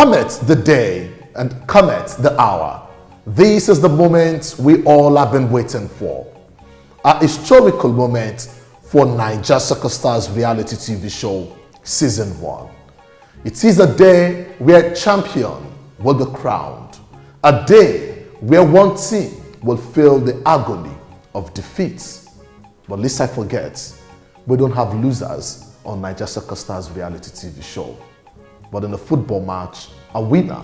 Cometh the day and cometh the hour. This is the moment we all have been waiting for. A historical moment for Naija Soccer Stars reality TV show Season 1. It is a day where champion will be crowned. A day where one team will feel the agony of defeat. But lest I forget, we don't have losers on Naija Soccer Stars reality TV show. But in a football match, a winner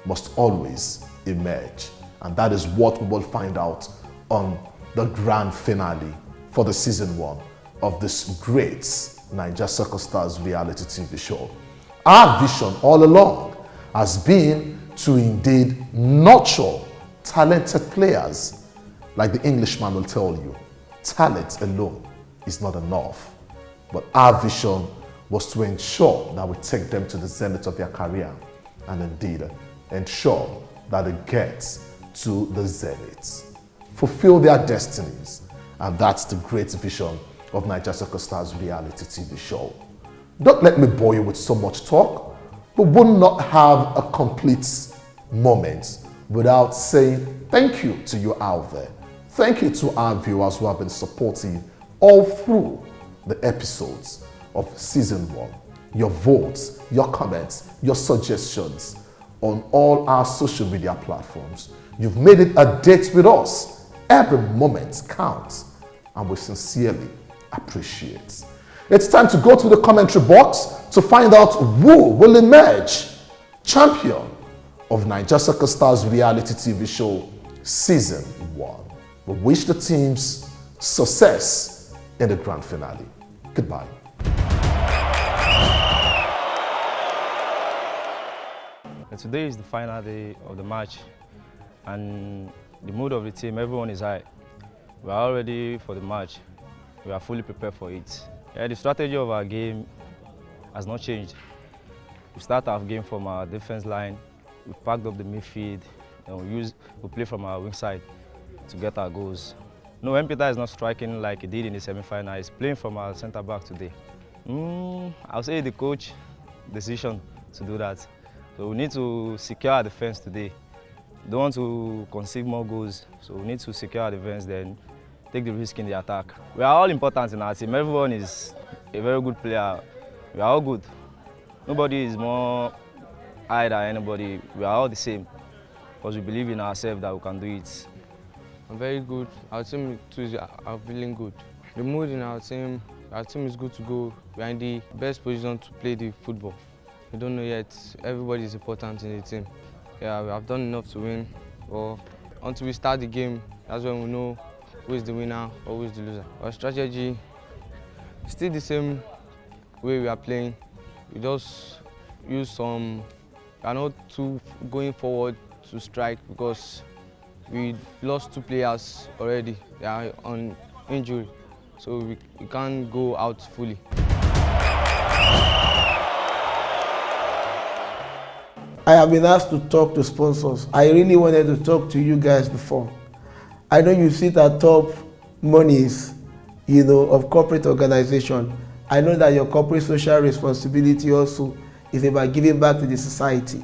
must always emerge. And that is what we will find out on the grand finale for the Season 1 of this great Naija Soccer Stars reality TV show. Our vision all along has been to indeed nurture talented players. Like the Englishman will tell you, talent alone is not enough. But our vision was to ensure that we take them to the zenith of their career and indeed ensure that they get to the zenith, fulfill their destinies. And that's the great vision of Naija Soccer Stars reality TV show. Don't let me bore you with so much talk. We will not have a complete moment without saying thank you to you out there. Thank you to our viewers who have been supporting all through the episodes of Season 1. Your votes, your comments, your suggestions on all our social media platforms. You've made it a date with us. Every moment counts, and we sincerely appreciate. It's time to go to the commentary box to find out who will emerge champion of Naija Soccer Stars reality TV show Season 1. We wish the teams success in the grand finale. Goodbye. Today is the final day of the match, and the mood of the team, everyone is high. We are all ready for the match. We are fully prepared for it. Yeah, the strategy of our game has not changed. We start our game from our defense line, we packed up the midfield, and we play from our wing side to get our goals. No, when Peter is not striking like he did in the semi-final, he's playing from our centre-back today. I'll say the coach decision to do that. So we need to secure our defense today. Don't want to concede more goals, so we need to secure our defense, then take the risk in the attack. We are all important in our team. Everyone is a very good player. We are all good. Nobody is more high than anybody. We are all the same because we believe in ourselves that we can do it. I'm very good. Our team too is feeling good. The mood in our team is good to go. We are in the best position to play the football. We don't know yet. Everybody is important in the team. Yeah, we have done enough to win. But until we start the game, that's when we know who is the winner or who is the loser. Our strategy is still the same way we are playing. We just use some. We are not too going forward to strike because we lost 2 players already. They are on injury, so we can't go out fully. I have been asked to talk to sponsors. I really wanted to talk to you guys before. I know you sit at top monies, of corporate organization. I know that your corporate social responsibility also is about giving back to the society.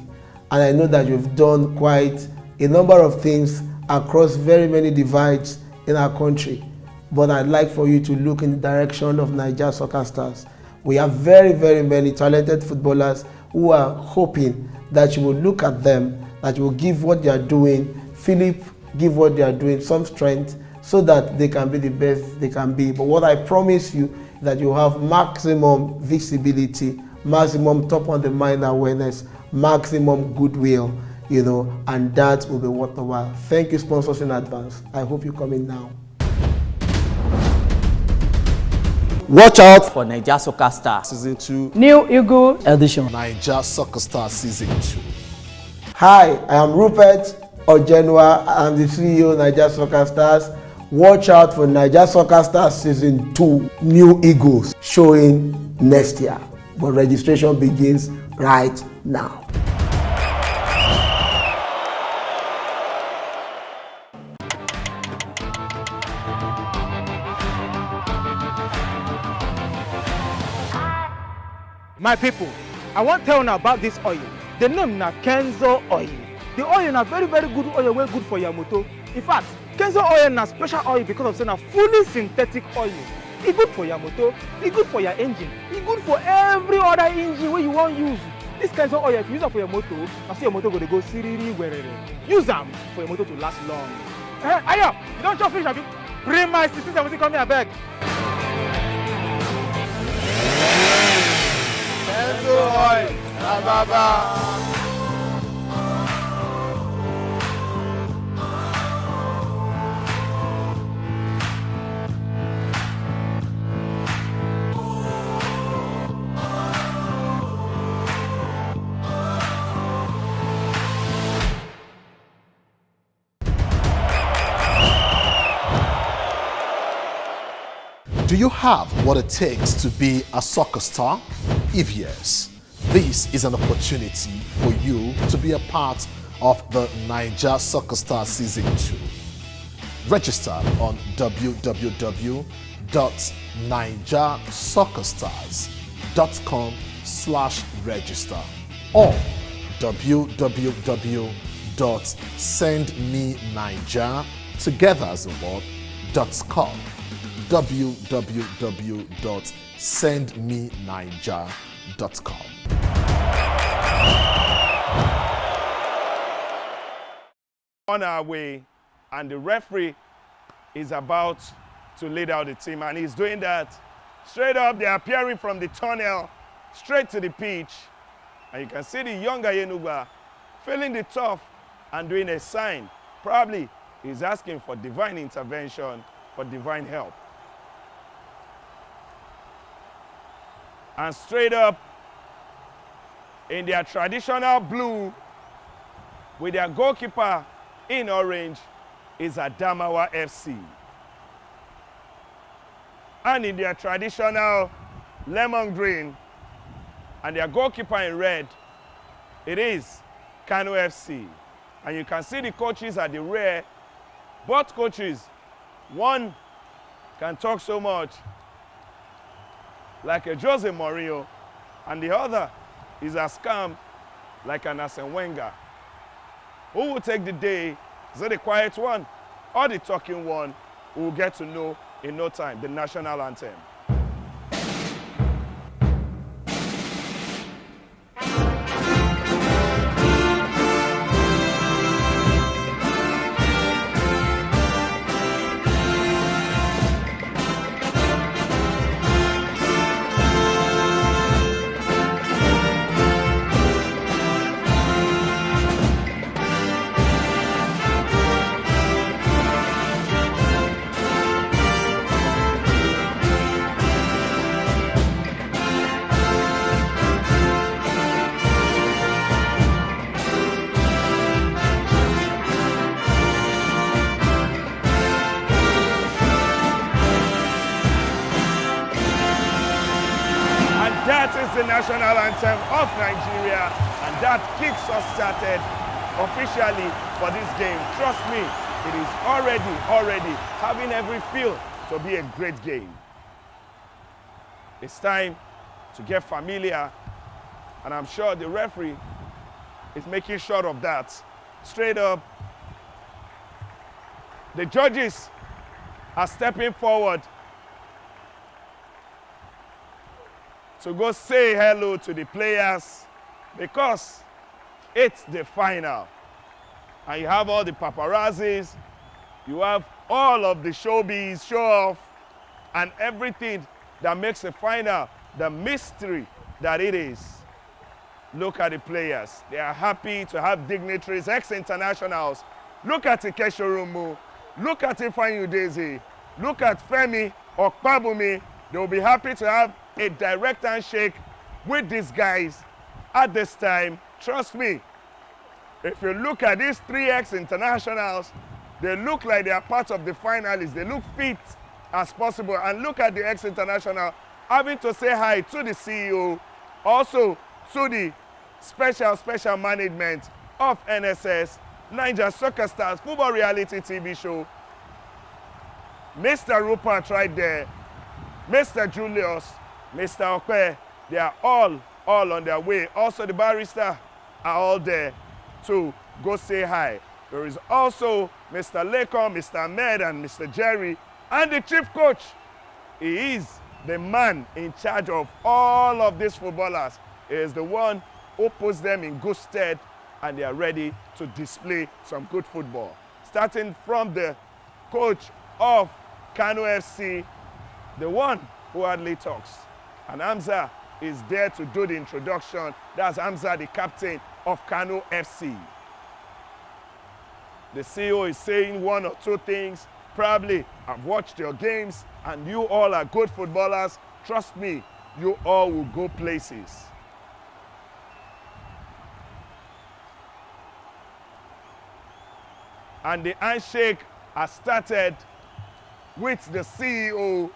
And I know that you've done quite a number of things across very many divides in our country. But I'd like for you to look in the direction of Naija Soccer Stars. We have very, very many talented footballers who are hoping that you will look at them, that you will give what they are doing, Philip, give what they are doing some strength so that they can be the best they can be. But what I promise you is that you have maximum visibility, maximum top on the mind awareness, maximum goodwill, and that will be worth the while. Thank you, sponsors, in advance. I hope you come in now. Watch out for Naija Soccer Stars Season 2 New Eagle Edition. Naija Soccer Stars Season 2. Hi, I am Rupert Ojenwa. I'm the CEO of Naija Soccer Stars. Watch out for Naija Soccer Stars Season 2 New Eagles showing next year. But registration begins right now. My people, I want to tell you about this oil. The name na Kenzo oil. The oil na very good oil wey good for your motor. In fact, Kenzo oil na special oil because of say na fully synthetic oil. E good for your motor, e good for your engine, e good for every other engine wey you wan use. This Kenzo oil, if you use am for your motor, na so your motor go dey go siriri werere. Use am for your motor to last long. Ayo, you don chop finish abi? Bring my 1670 come here abeg. Kenzo oil, na baba. Do you have what it takes to be a soccer star? If yes, this is an opportunity for you to be a part of the Naija Soccer Star Season 2. Register on www.naijasoccerstars.com/register or www.sendmenaija together as a word.com. www.sendmenaija.com. On our way, and the referee is about to lead out the team, and he's doing that straight up. They're appearing from the tunnel straight to the pitch, and you can see the younger Yenuba feeling the tough and doing a sign. Probably he's asking for divine intervention, for divine help. And straight up in their traditional blue with their goalkeeper in orange is Adamawa FC. And in their traditional lemon green and their goalkeeper in red, it is Kano FC. And you can see the coaches at the rear. Both coaches, one can talk so much like a Jose Mourinho, and the other is as calm like an Arsene Wenger. Who will take the day? Is it the quiet one or the talking one? We will get to know in no time. The national anthem. That is the national anthem of Nigeria, and that kicks us started officially for this game. Trust me, it is already having every feel to be a great game. It's time to get familiar, and I'm sure the referee is making sure of that. Straight up, the judges are stepping forward to go say hello to the players because it's the final. And you have all the paparazzis, you have all of the showbiz, show off, and everything that makes the final the mystery that it is. Look at the players. They are happy to have dignitaries, ex-internationals. Look at Ikeshorumu. Look at Ifeanyi Udeze. Look at Femi Okpabumi. They will be happy to have a direct handshake with these guys at this time. Trust me, if you look at these three ex-internationals, they look like they are part of the finalists. They look fit as possible. And look at the ex-international having to say hi to the CEO, also to the special management of NSS, Naija Soccer Stars football reality TV show. Mr. Rupert right there, Mr. Julius, Mr. Okpe, they are all on their way. Also the barrister, are all there to go say hi. There is also Mr. Lekon, Mr. Ahmed, and Mr. Jerry, and the chief coach. He is the man in charge of all of these footballers. He is the one who puts them in good stead, and they are ready to display some good football. Starting from the coach of Kano FC, the one who hardly talks. And Hamza is there to do the introduction. That's Hamza, the captain of Kano FC. The CEO is saying one or two things. Probably, I've watched your games and you all are good footballers. Trust me, you all will go places. And the handshake has started with the CEO.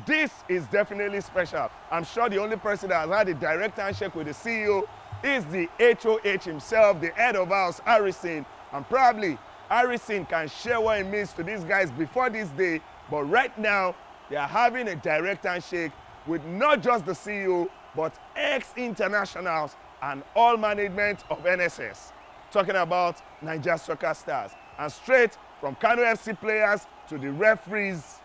This is definitely special. I'm sure the only person that has had a direct handshake with the CEO is the HOH himself, the head of house, Harrison. And probably Harrison can share what it means to these guys before this day. But right now, they are having a direct handshake with not just the CEO, but ex-internationals and all management of NSS. Talking about Nigeria Soccer Stars. And straight from Kano FC players to the referees.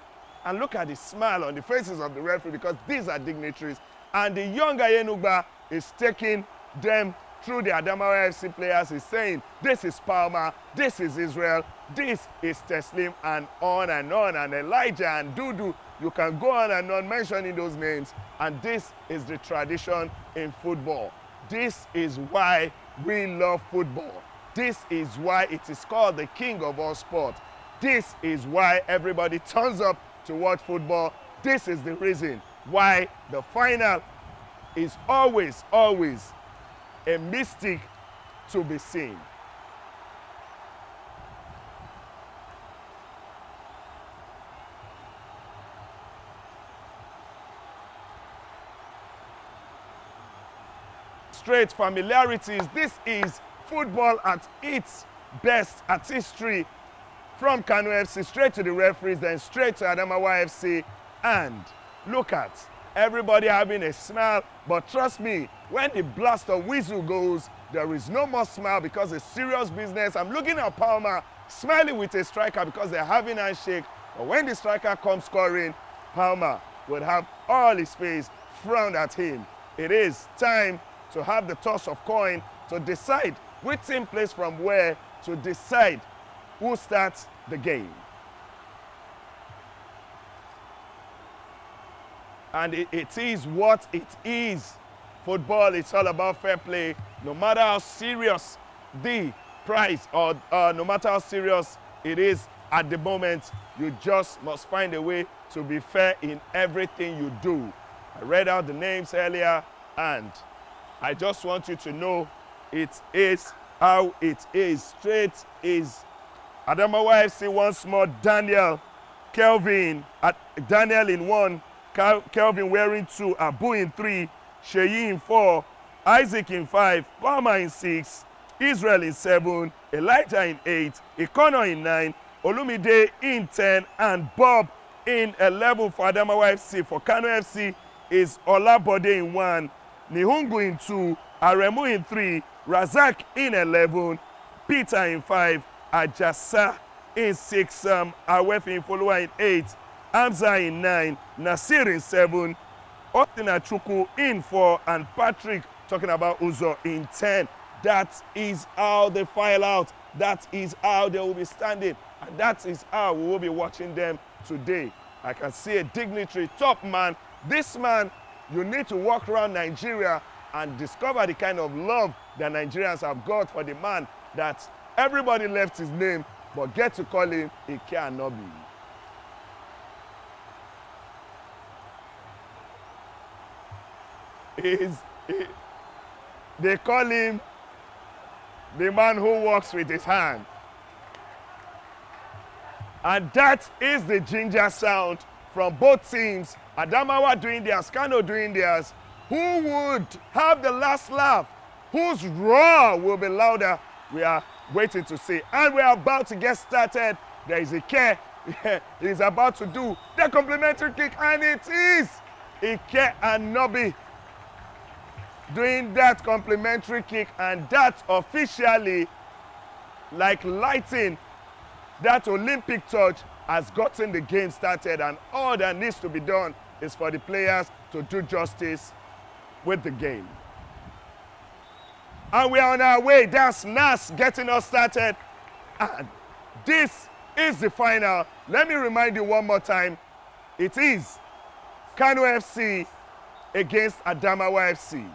And look at the smile on the faces of the referee, because these are dignitaries. And the younger Yenugba is taking them through the Adamawa FC players. He's saying, this is Palmer, this is Israel, this is Teslim, and on and on. And Elijah and Dudu, you can go on and on mentioning those names. And this is the tradition in football. This is why we love football. This is why it is called the king of all sport. This is why everybody turns up to watch football. This is the reason why the final is always, always a mystic to be seen. Straight familiarities. This is football at its best, at history. From Kano FC straight to the referees, then straight to Adamawa FC. And look at everybody having a smile. But trust me, when the blast of whistle goes, there is no more smile, because it's serious business. I'm looking at Palmer smiling with a striker because they're having a handshake. But when the striker comes scoring, Palmer would have all his face frowned at him. It is time to have the toss of coin to decide which team plays from where, to decide who starts the game. And it is what it is. Football, it's all about fair play. No matter how serious the prize, or no matter how serious it is at the moment, you just must find a way to be fair in everything you do. I read out the names earlier, and I just want you to know it is how it is. Straight is Adamawa FC once more. Daniel, Kelvin, Daniel in 1, Kelvin wearing 2, Abu in 3, Sheyi in 4, Isaac in 5, Palmer in 6, Israel in 7, Elijah in 8, Ikono in 9, Olumide in 10, and Bob in 11 for Adamawa FC. For Kano FC is Olabode in 1, Nihungu in 2, Aremu in 3, Razak in 11, Peter in 5, Ajasa in 6, Awefi in follower in 8, Hamza in 9, Nasir in 7, Austin Achuku in 4, and Patrick, talking about Uzo, in 10. That is how they file out. That is how they will be standing. And that is how we will be watching them today. I can see a dignitary, top man. This man, you need to walk around Nigeria and discover the kind of love that Nigerians have got for the man that everybody left his name, but get to call him Ike Anobi. They call him the man who walks with his hand. And that is the ginger sound from both teams. Adamawa doing theirs, Kano doing theirs. Who would have the last laugh? Whose roar will be louder? We are waiting to see. And we are about to get started. There is Ike. He is about to do the complimentary kick, and it is Ike Anobi. doing that complimentary kick, and that officially, like lighting, that Olympic torch has gotten the game started, and all that needs to be done is for the players to do justice with the game. And we are on our way. That's Nas getting us started. And this is the final. Let me remind you one more time. It is Kano FC against Adamawa FC.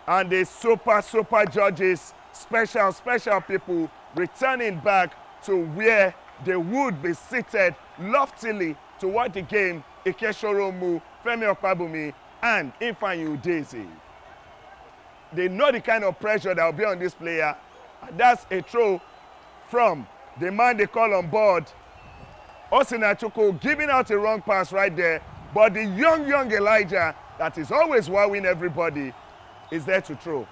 And the super judges, special people returning back to where they would be seated loftily to watch the game. Ikechoromu, Femi Okpabumi, and Ifeanyi Udeze. They know the kind of pressure that will be on this player. And that's a throw from the man they call on board, Osinachuku, giving out a wrong pass right there. But the young Elijah that is always wowing everybody is there to throw.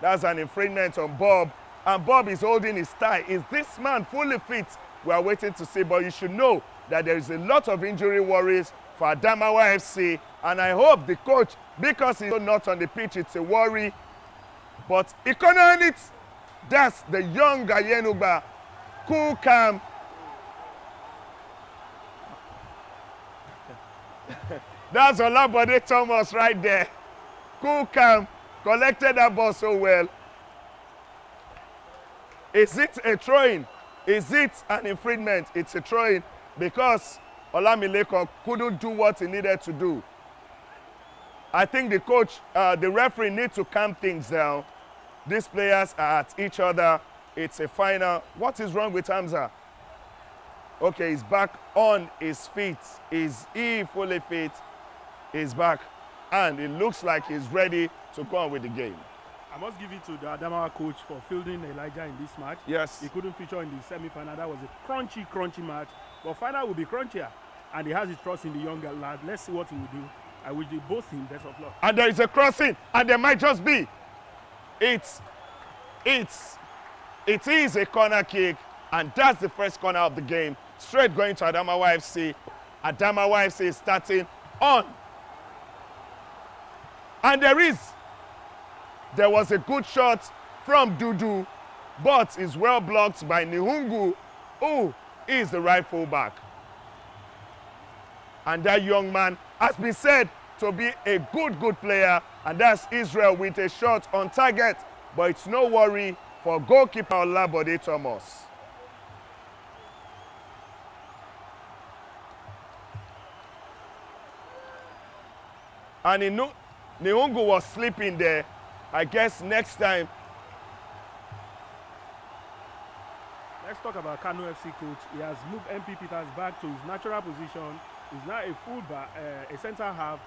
That's an infringement on Bob. And Bob is holding his tie. Is this man fully fit? We are waiting to see. But you should know that there is a lot of injury worries for Adamawa FC. And I hope the coach, because he's not on the pitch, it's a worry. But Economics, that's the young Ayenuba, cool, calm. That's Olabode Thomas right there. Cool, calm, collected that ball so well. Is it a throw-in? Is it an infringement? It's a throw-in because Olamilekan couldn't do what he needed to do. I think the coach, the referee needs to calm things down. These players are at each other. It's a final. What is wrong with Hamza? Okay, he's back on his feet. Is he fully fit? He's back. And it looks like he's ready to go on with the game. I must give it to the Adamawa coach for fielding Elijah in this match. Yes. He couldn't feature in the semi-final. That was a crunchy match. But final will be crunchier. And he has his trust in the younger lad. Let's see what he will do. I wish they both him best of luck. And there is a crossing. And there might just be. It is a corner kick. And that's the first corner of the game. Straight going to Adamawa FC. Adamawa FC is starting on. And there was a good shot from Dudu, but is well blocked by Nihungu, who is the right fullback. And that young man has been said to be a good player, and that's Israel with a shot on target. But it's no worry for goalkeeper Olabode Thomas. And Nihungu was sleeping there. I guess next time. Let's talk about Kano FC coach. He has moved MP Peters back to his natural position. He's now a fullback, a centre half.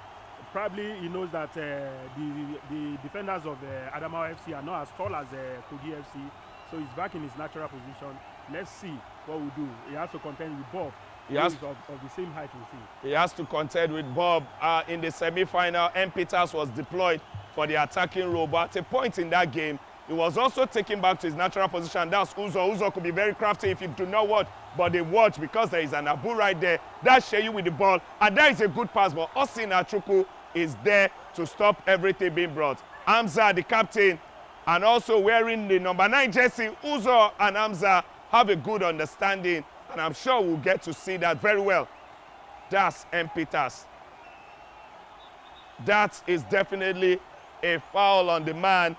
Probably he knows that the defenders of Adamawa FC are not as tall as Kogi FC. So he's back in his natural position. Let's see what we'll do. He has to contend with Bob. He is of the same height with him. He has to contend with Bob. In the semi-final, M. Peters was deployed for the attacking role, but at a point in that game, he was also taken back to his natural position. That's Uzo. Uzo could be very crafty if you do not watch, but they watch because there is an Abu right there. That's Sheyu with the ball, and that is a good pass, but Osinachuku is there to stop everything being brought. Hamza, the captain, and also wearing the number 9 jersey, Uzo and Hamza have a good understanding, and I'm sure we'll get to see that very well. That's M. Peters. That is definitely a foul on the man,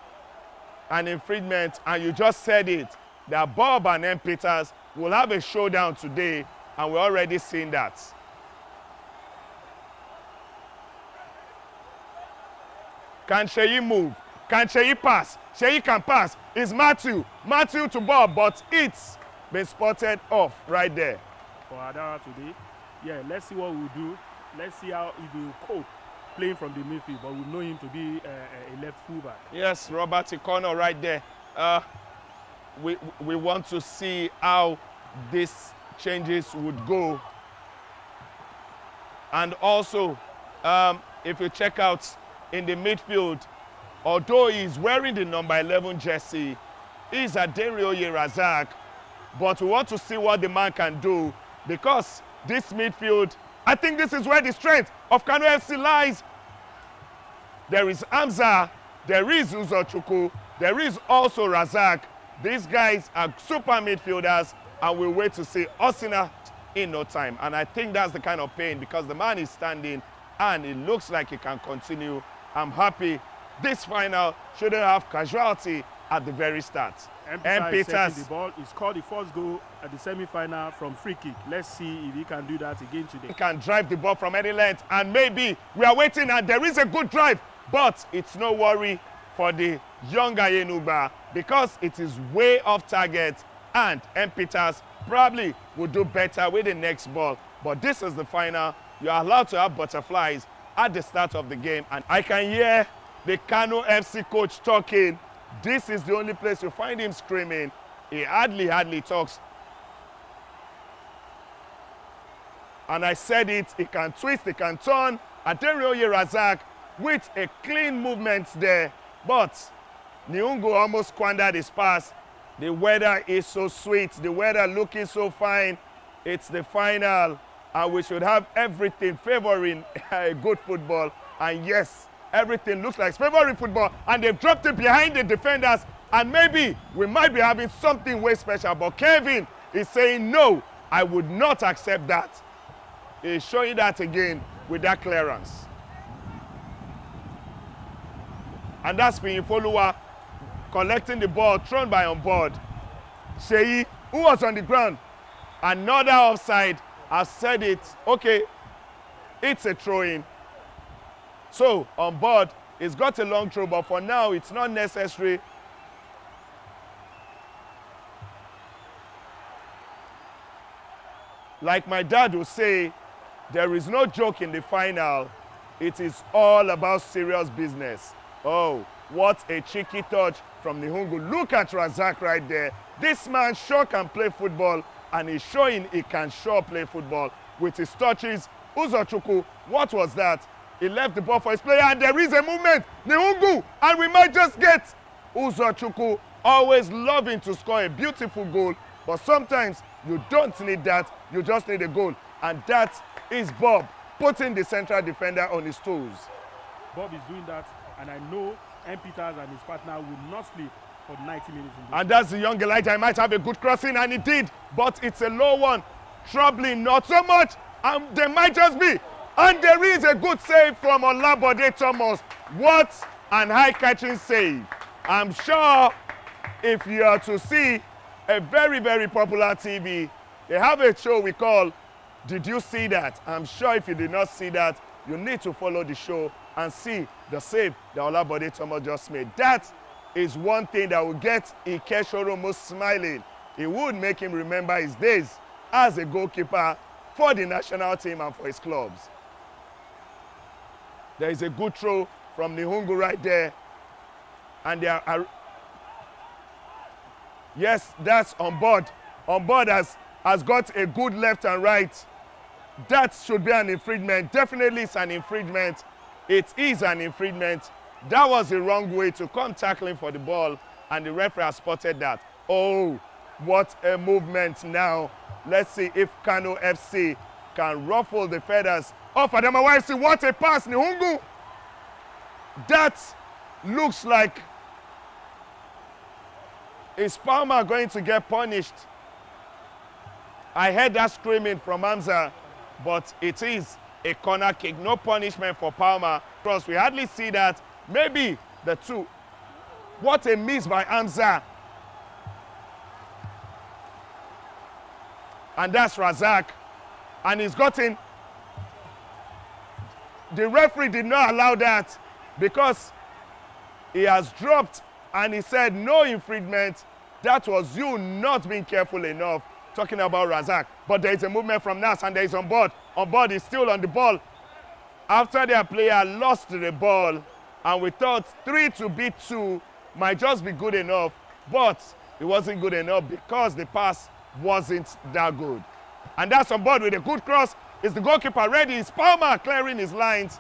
an infringement, and you just said it, that Bob and M. Peters will have a showdown today, and we're already seeing that. Can Sheyi move? Can Sheyi pass? Sheyi can pass. It's Matthew. Matthew to Bob, but it's been spotted off right there. For Adara today, yeah, let's see what we'll do. Let's see how he will cope playing from the midfield, but we know him to be a left fullback. Yes, Robert Ikono right there. We want to see how these changes would go. And also, if you check out in the midfield, although he's wearing the number 11 jersey, he's Aderioye Razak. But we want to see what the man can do, because this midfield I think this is where the strength of Kano FC lies. There is Hamza, there is Uzochukwu, there is also Razak. These guys are super midfielders, and we'll wait to see Osina in no time. And I think that's the kind of pain, because the man is standing and it looks like he can continue. I'm happy. This final shouldn't have casualty at the very start. Peters the ball. He scored the first goal at the semi-final from free kick. Let's see if he can do that again today. He can drive the ball from any length, and maybe we are waiting, and there is a good drive, but it's no worry for the young Ayenuba, because it is way off target, and Peters probably will do better with the next ball. But this is the final. You are allowed to have butterflies at the start of the game, and I can hear the Kano FC coach talking. This is the only place you find him screaming. He hardly talks. And I said it, he can twist, he can turn. Aderioye Razak with a clean movement there. But Nihungu almost squandered his pass. The weather is so sweet. The weather looking so fine. It's the final. And we should have everything favoring good football. And yes, everything looks like it's favoring football. And they've dropped it behind the defenders. And maybe we might be having something way special. But Kevin is saying, no, I would not accept that. He's showing that again with that clearance. And that's Fiyinfoluwa collecting the ball thrown by on board. Seyi, who was on the ground, another offside. I said it. Okay, it's a throw-in. So on board, he's got a long throw, but for now it's not necessary. Like my dad would say, there is no joke in the final. It is all about serious business. Oh, what a cheeky touch from Nihungu. Look at Razak right there. This man sure can play football, and he's showing he can sure play football with his touches. Uzochukwu, what was that? He left the ball for his player, and there is a movement. Nihungu, and we might just get Uzochukwu, always loving to score a beautiful goal, but sometimes you don't need that. You just need a goal, and that is Bob putting the central defender on his toes. Bob is doing that, and I know Peters and his partner will not sleep for 90 minutes. And that's the young Elijah. He might have a good crossing, and he did, but it's a low one. Troubling, not so much, and there might just be. And there is a good save from Olabode Thomas. What an high-catching save. I'm sure if you are to see a very, very popular TV, they have a show we call Did You See That? I'm sure if you did not see that, you need to follow the show and see the save that Olabode Thomas just made. That is one thing that will get Ike Shoromo smiling. It would make him remember his days as a goalkeeper for the national team and for his clubs. There is a good throw from Nihungu right there. And there are... Yes, that's on board. On board has got a good left and right. That should be an infringement. Definitely it's an infringement. It is an infringement. That was the wrong way to come tackling for the ball, and the referee has spotted that. Oh, what a movement now. Let's see if Kano FC can ruffle the feathers of Adamawa FC. What a pass, Nihungu. That looks like, is Palmer going to get punished? I heard that screaming from Hamza, but it is a corner kick. No punishment for Palmer. Plus, we hardly see that. Maybe the two. What a miss by Hamza. And that's Razak. And he's gotten... The referee did not allow that because he has dropped and he said no infringement. That was you not being careful enough. Talking about Razak. But there is a movement from Nas, and there is on board. On board is still on the ball. After their player lost the ball, and we thought 3 to beat 2 might just be good enough, but it wasn't good enough because the pass wasn't that good. And that's on board with a good cross. Is the goalkeeper ready? Is Palmer clearing his lines?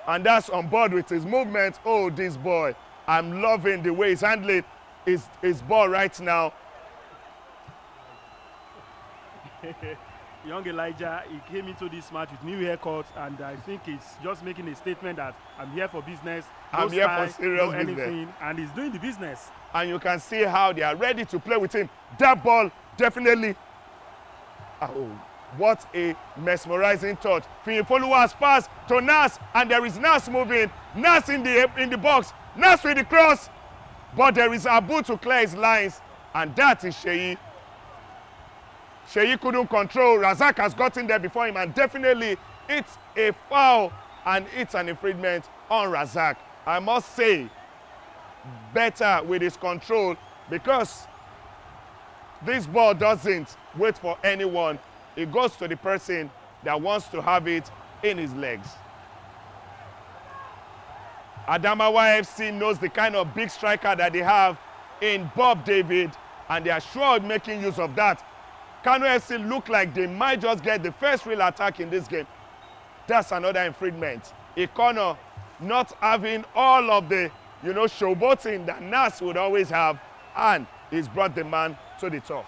And that's on board with his movement. Oh, this boy. I'm loving the way he's handling his ball right now. Young Elijah, he came into this match with new haircut, and I think he's just making a statement that I'm here for business. No I'm here style, for serious no business. anything, and he's doing the business. And you can see how they are ready to play with him. That ball definitely. Oh, what a mesmerizing touch. Fiyinfoluwa has passed to Nas, and there is Nas moving. Nas in the box. Nas with the cross, but there is Abu to clear his lines, and that is Sheyi. Sheyi couldn't control. Razak has gotten there before him, and definitely it's a foul and it's an infringement on Razak. I must say, better with his control, because this ball doesn't wait for anyone. It goes to the person that wants to have it in his legs. Adamawa FC knows the kind of big striker that they have in Bob David, and they are sure of making use of that. Kano FC look like they might just get the first real attack in this game. That's another infringement. A corner not having all of the, showboating that Nas would always have, and he's brought the man to the top.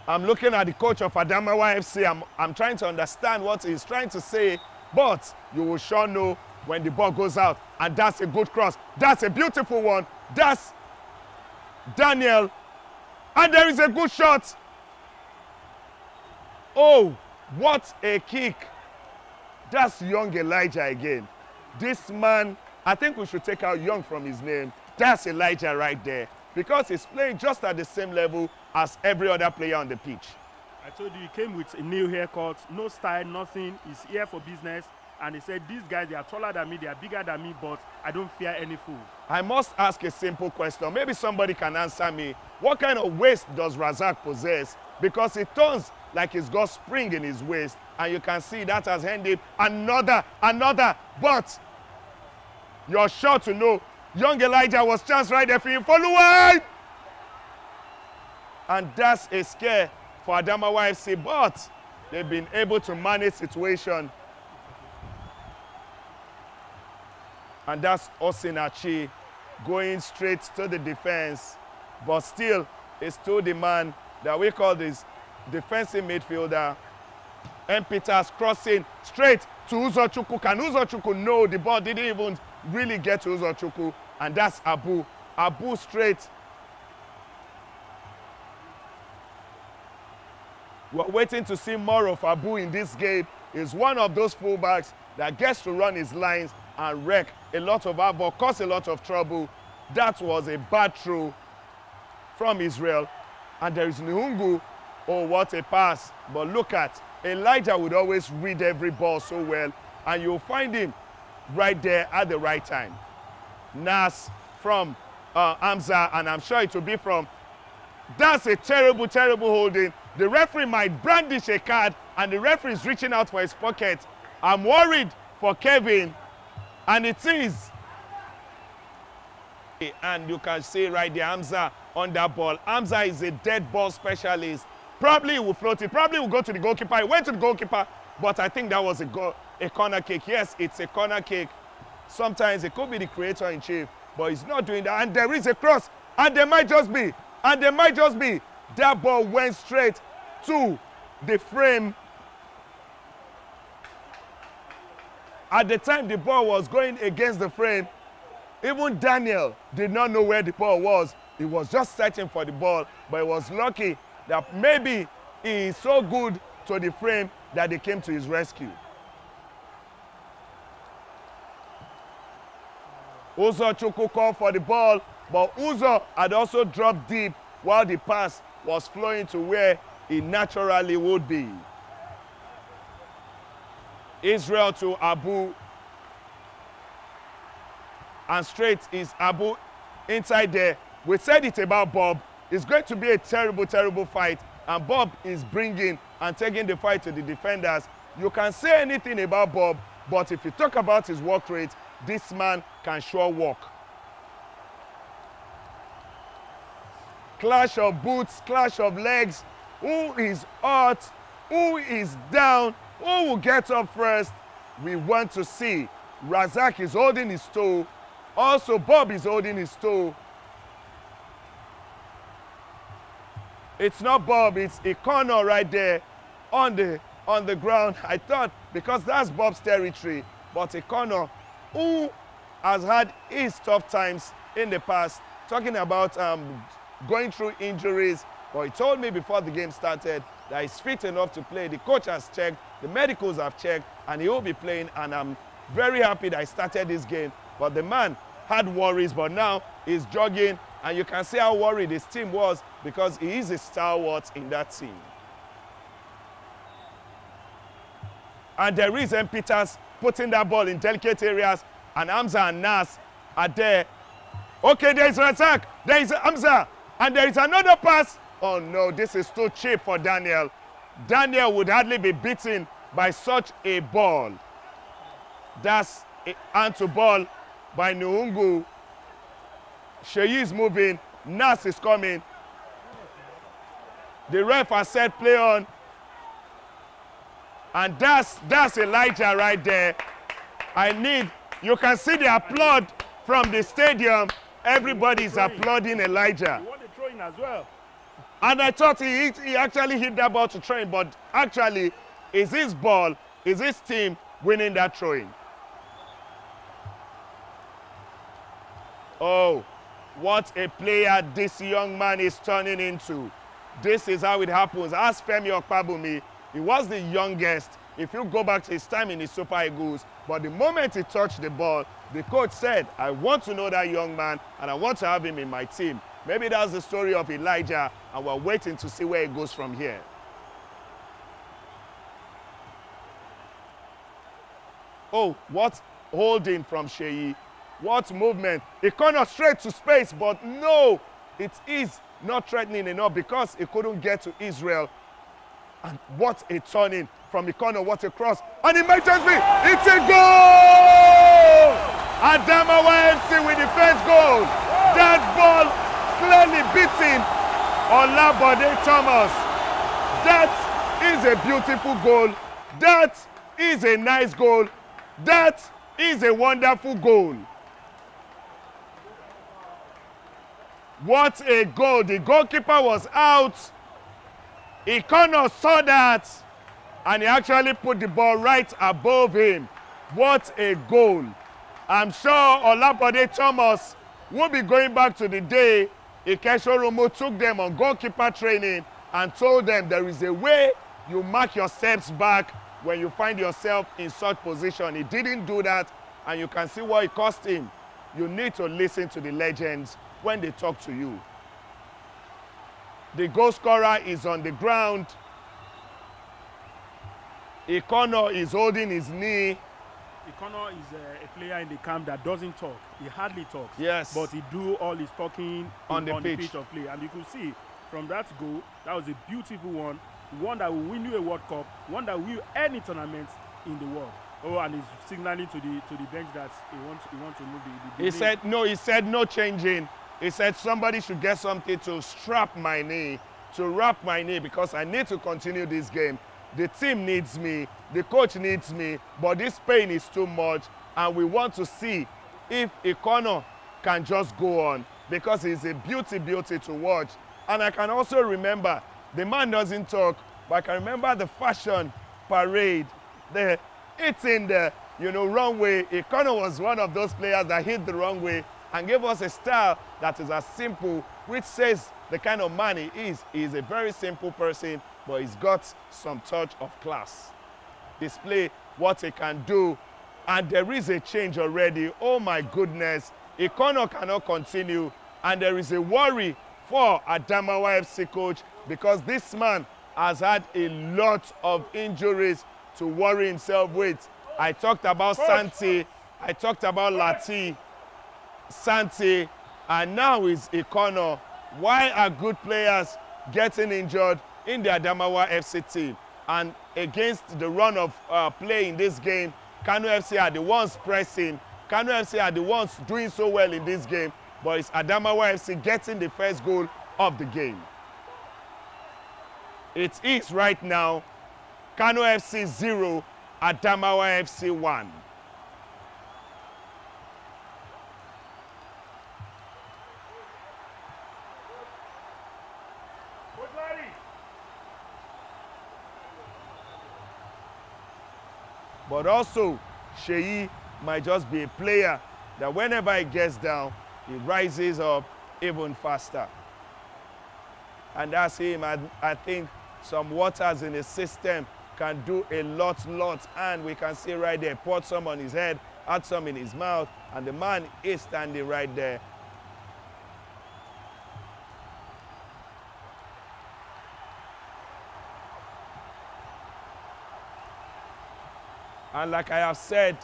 I'm looking at the coach of Adamawa FC. I'm trying to understand what he's trying to say, but you will sure know when the ball goes out. And that's a good cross. That's a beautiful one. That's Daniel. And there is a good shot. Oh, what a kick. That's young Elijah again. This man, I think we should take out young from his name. That's Elijah right there, because he's playing just at the same level as every other player on the pitch. I told you, he came with a new haircut, no style, nothing. He's here for business. And he said, these guys, they are taller than me, they are bigger than me, but I don't fear any fool. I must ask a simple question. Maybe somebody can answer me. What kind of waist does Razak possess? Because it turns like he's got spring in his waist. And you can see that has ended another. But you're sure to know, young Elijah was just right there for him. Follow wide! And that's a scare for Adamawa FC, but they've been able to manage situation. And that's Osinachi going straight to the defense, but still, it's still the man that we call this defensive midfielder. And Peters crossing straight to Uzochukwu. Can Uzochukwu? No, the ball didn't even really get to Uzochukwu, and that's Abu. Abu straight. We're waiting to see more of Abu in this game. He's one of those fullbacks that gets to run his lines and wreak a lot of havoc, cause a lot of trouble. That was a bad throw from Israel. And there is Nihungu. Oh, what a pass. But look at, Elijah would always read every ball so well, and you'll find him right there at the right time. Nas from Hamza, and I'm sure it will be from. That's a terrible, terrible holding. The referee might brandish a card, and the referee is reaching out for his pocket. I'm worried for Kevin, and it is. And you can see right there, Hamza on that ball. Hamza is a dead ball specialist. Probably he will float it. Probably will go to the goalkeeper. He went to the goalkeeper, but I think that was a corner kick. Yes, it's a corner kick. Sometimes it could be the creator in chief, but he's not doing that. And there is a cross, and there might just be. That ball went straight to the frame. At the time the ball was going against the frame, even Daniel did not know where the ball was. He was just searching for the ball, but he was lucky that maybe he is so good to the frame that they came to his rescue. Uzochukwu called for the ball, but Uzo had also dropped deep while the pass was flowing to where he naturally would be. Israel to Abu. And straight is Abu inside there. We said it about Bob. It's going to be a terrible, terrible fight. And Bob is bringing and taking the fight to the defenders. You can say anything about Bob, but if you talk about his work rate, this man can sure walk. Clash of boots, clash of legs. Who is hot? Who is down? Who will get up first? We want to see. Razak is holding his toe. Also, Bob is holding his toe. It's not Bob, it's Ikono right there on the ground. I thought because that's Bob's territory, but Ikono, who has had his tough times in the past, talking about going through injuries, but he told me before the game started that he's fit enough to play. The coach has checked, the medicals have checked, and he will be playing, and I'm very happy that he started this game. But the man had worries, but now he's jogging, and you can see how worried his team was because he is a stalwart in that team. And there is M. Peters putting that ball in delicate areas, and Hamza and Nas are there. Okay, there is an attack. There is Hamza, and there is another pass. Oh no, this is too cheap for Daniel. Daniel would hardly be beaten by such a ball. That's a hand to ball by Nuungu. Sheyi is moving. Nas is coming. The ref has said play on. And that's Elijah right there. You can see the applaud from the stadium. Everybody's applauding Elijah. You want the throw in as well. And I thought he actually hit that ball to train, but actually, is his ball, is his team winning that throwing? Oh, what a player this young man is turning into. This is how it happens. Ask Femi Okpabumi. He was the youngest, if you go back to his time in the Super Eagles, but the moment he touched the ball, the coach said, I want to know that young man, and I want to have him in my team. Maybe that's the story of Elijah, and we're waiting to see where it goes from here. Oh, what holding from Sheyi. What movement. Ikono straight to space, but no, it is not threatening enough because it couldn't get to Israel. And what a turning from Ikono, what a cross. And it might just be, it's a goal! Adamawa FC with the first goal. That ball clearly beating Olabode Thomas. That is a beautiful goal. That is a nice goal. That is a wonderful goal. What a goal. The goalkeeper was out. Ikono saw that and he actually put the ball right above him. What a goal. I'm sure Olabode Thomas will be going back to the day Ikesho Romo took them on goalkeeper training and told them there is a way you mark your steps back when you find yourself in such position. He didn't do that, and you can see what it cost him. You need to listen to the legends when they talk to you. The goal scorer is on the ground. Ikono is holding his knee. Ikono is a player in the camp that doesn't talk. He hardly talks. Yes. But he do all his talking on the pitch of play. And you could see from that goal, that was a beautiful one that will win you a World Cup, one that will win any tournament in the world. Oh, and he's signaling to the bench that he wants to move the he said no changing. He said somebody should get something to strap my knee, to wrap my knee, because I need to continue this game. The team needs me, the coach needs me, but this pain is too much, and we want to see if Ikono can just go on, because he's a beauty to watch. And I can also remember, the man doesn't talk, but I can remember the fashion parade, the hitting the wrong way. Ikono was one of those players that hit the wrong way and gave us a style that is as simple, which says the kind of man he is. He is a very simple person, but he's got some touch of class. Display what he can do, and there is a change already. Oh my goodness, Ikono cannot continue, and there is a worry for Adamawa FC coach, because this man has had a lot of injuries to worry himself with. I talked about Santi, I talked about Lati, Santi, and now is Ikono. Why are good players getting injured in the Adamawa FC team? And against the run of play in this game, Kano FC are the ones pressing. Kano FC are the ones doing so well in this game, but it's Adamawa FC getting the first goal of the game. It is right now Kano FC 0, Adamawa FC 1. But also, Sheyi might just be a player that whenever he gets down, he rises up even faster. And that's him. I think some waters in his system can do a lot. And we can see right there, poured some on his head, had some in his mouth, and the man is standing right there. And like I have said,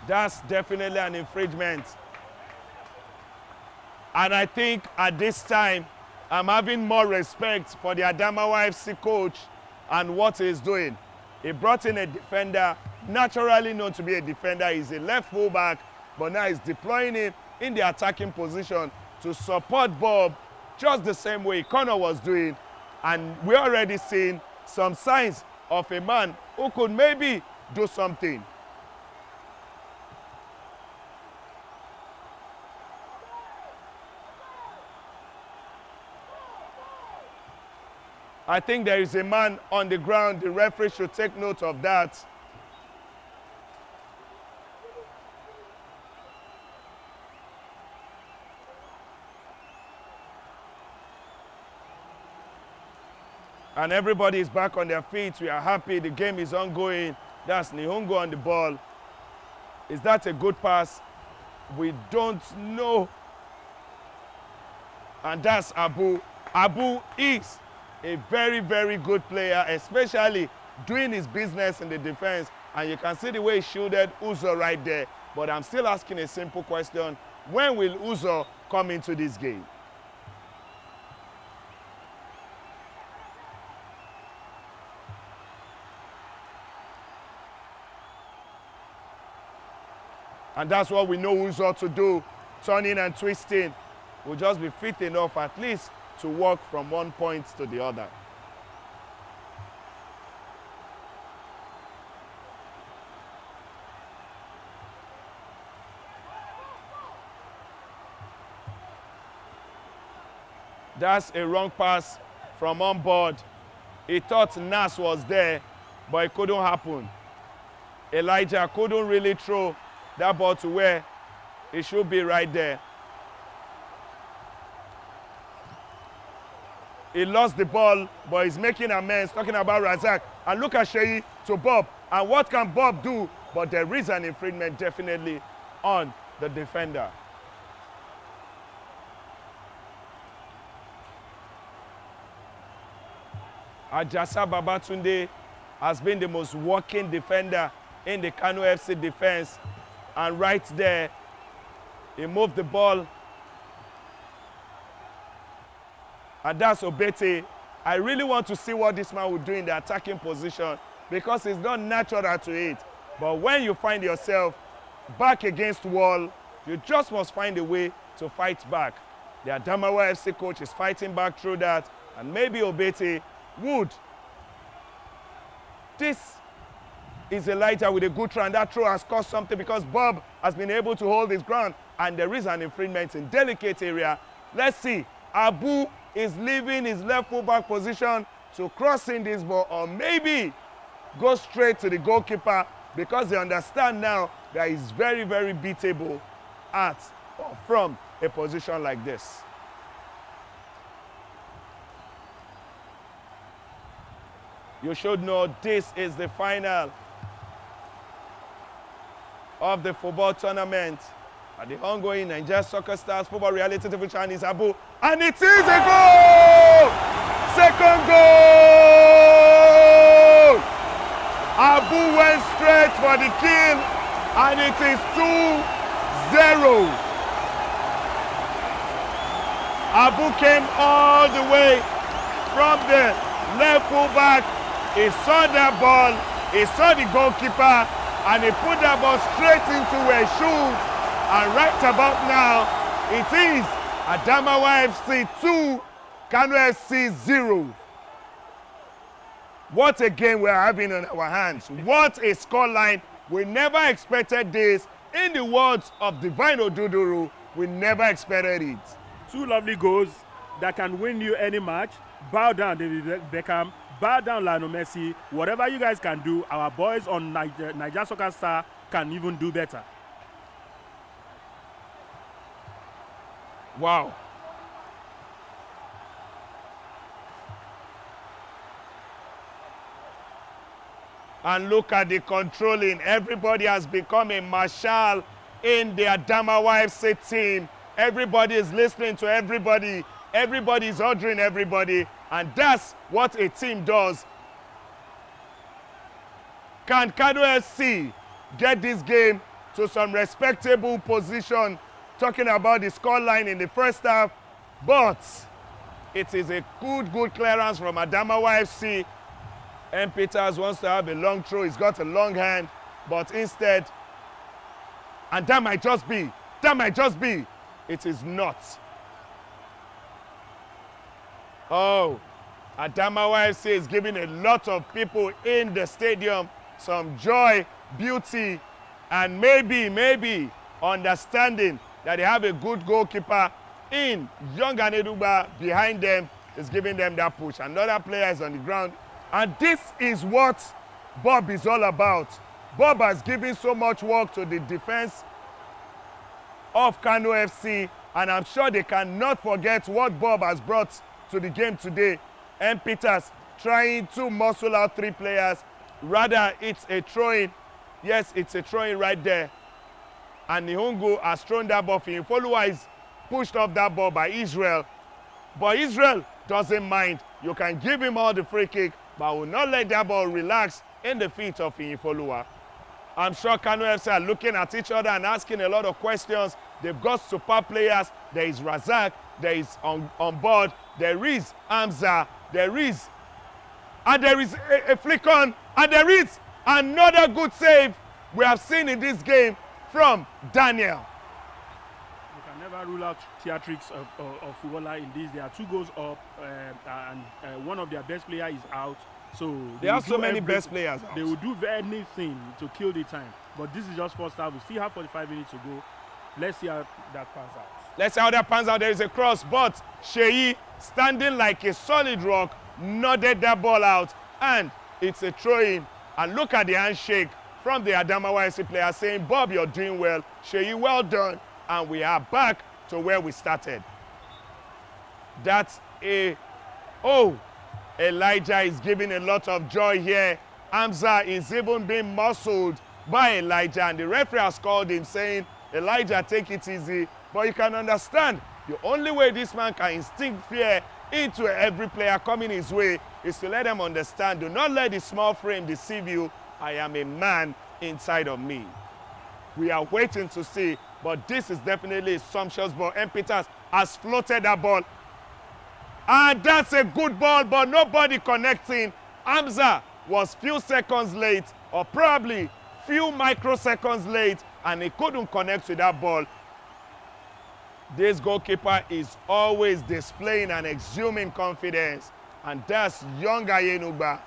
that's definitely an infringement. And I think at this time, I'm having more respect for the Adamawa FC coach and what he's doing. He brought in a defender, naturally known to be a defender. He's a left fullback, but now he's deploying him in the attacking position to support Bob just the same way Connor was doing. And we're already seeing some signs of a man who could maybe do something. I think there is a man on the ground. The referee should take note of that. And everybody is back on their feet. We are happy. The game is ongoing. That's Nihongo on the ball. Is that a good pass? We don't know. And that's Abu. Abu is a very, very good player, especially doing his business in the defense. And you can see the way he shielded Uzo right there. But I'm still asking a simple question. When will Uzo come into this game? And that's what we know Uzo to do. Turning and twisting will just be fit enough at least to walk from one point to the other. That's a wrong pass from on board. He thought Nas was there, but it couldn't happen. Elijah couldn't really throw that ball to where it should be right there. He lost the ball, but he's making amends, talking about Razak. And look at Sheyi to Bob. And what can Bob do? But there is an infringement definitely on the defender. Ajasa Babatunde has been the most working defender in the Kano FC defense. And right there, he moved the ball. And that's Obete. I really want to see what this man will do in the attacking position because it's not natural to it. But when you find yourself back against wall, you just must find a way to fight back. The Adamawa FC coach is fighting back through that, and maybe Obete would. This is Elijah with a good throw, and that throw has cost something because Bob has been able to hold his ground, and there is an infringement in delicate area. Let's see. Abu is leaving his left fullback position to cross in this ball, or maybe go straight to the goalkeeper because they understand now that he's very, very beatable at or from a position like this. You should know this is the final of the football tournament at the ongoing Nigeria Soccer Stars Football Reality TV Chinese Abu, and it is a goal! Second goal! Abu went straight for the kill, and it is 2-0. Abu came all the way from the left fullback. He saw that ball, he saw the goalkeeper, and he put that ball straight into a shoe. And right about now, it is Adamawa FC 2, Kano FC 0. What a game we're having on our hands. What a scoreline. We never expected this. In the words of Divine Oduduru, We never expected it. Two lovely goals that can win you any match. Bow down, David Beckham. Bow down, Lionel Messi. Whatever you guys can do, our boys on Niger Soccer Star can even do better. Wow. And look at the controlling. Everybody has become a marshal in the Adamawa FC team. Everybody is listening to everybody. Everybody is ordering everybody. And that's what a team does. Can Kano FC get this game to some respectable position? Talking about the scoreline in the first half. But it is a good clearance from Adamawa FC. M. Peters wants to have a long throw. He's got a long hand. But instead, and that might just be, it is not. Oh, Adamawa FC is giving a lot of people in the stadium some joy, beauty, and maybe understanding that they have a good goalkeeper in Young Aneduba behind them is giving them that push. Another player is on the ground. And this is what Bob is all about. Bob has given so much work to the defense of Kano FC, and I'm sure they cannot forget what Bob has brought to the game today. M. Peters trying to muscle out three players. Rather, it's a throw-in. Yes, it's a throw-in right there. And Nihungu has thrown that ball. Infoluwa is pushed off that ball by Israel. But Israel doesn't mind. You can give him all the free kick, but will not let that ball relax in the feet of Infoluwa. I'm sure Kano FC are looking at each other and asking a lot of questions. They've got super players. There is Razak. There is on board. There is Hamza. There is. And there is a flick on. And there is another good save we have seen in this game from Daniel. You can never rule out theatrics of Fuwola in this. There are 2 goals up, and one of their best players is out. So they have so many best players out. They will do anything to kill the time. But this is just first half. We still have 45 minutes to go. Let's see how that pans out. Let's see how that pans out. There is a cross, but Sheyi, standing like a solid rock, nodded that ball out, and it's a throw-in. And look at the handshake from the Adamawa FC player saying, Bob, you're doing well. Sheyi, well done. And we are back to where we started. That's Elijah is giving a lot of joy here. Hamza is even being muscled by Elijah, and the referee has called him saying, Elijah, take it easy. But you can understand, the only way this man can instill fear into every player coming his way is to let them understand, do not let the small frame deceive you. I am a man inside of me. We are waiting to see, but this is definitely a sumptuous ball. M. Peters has floated that ball. And that's a good ball, but nobody connecting. Hamza was few seconds late, or probably few microseconds late, and he couldn't connect with that ball. This goalkeeper is always displaying and exhuming confidence, and that's Young Ayenuba.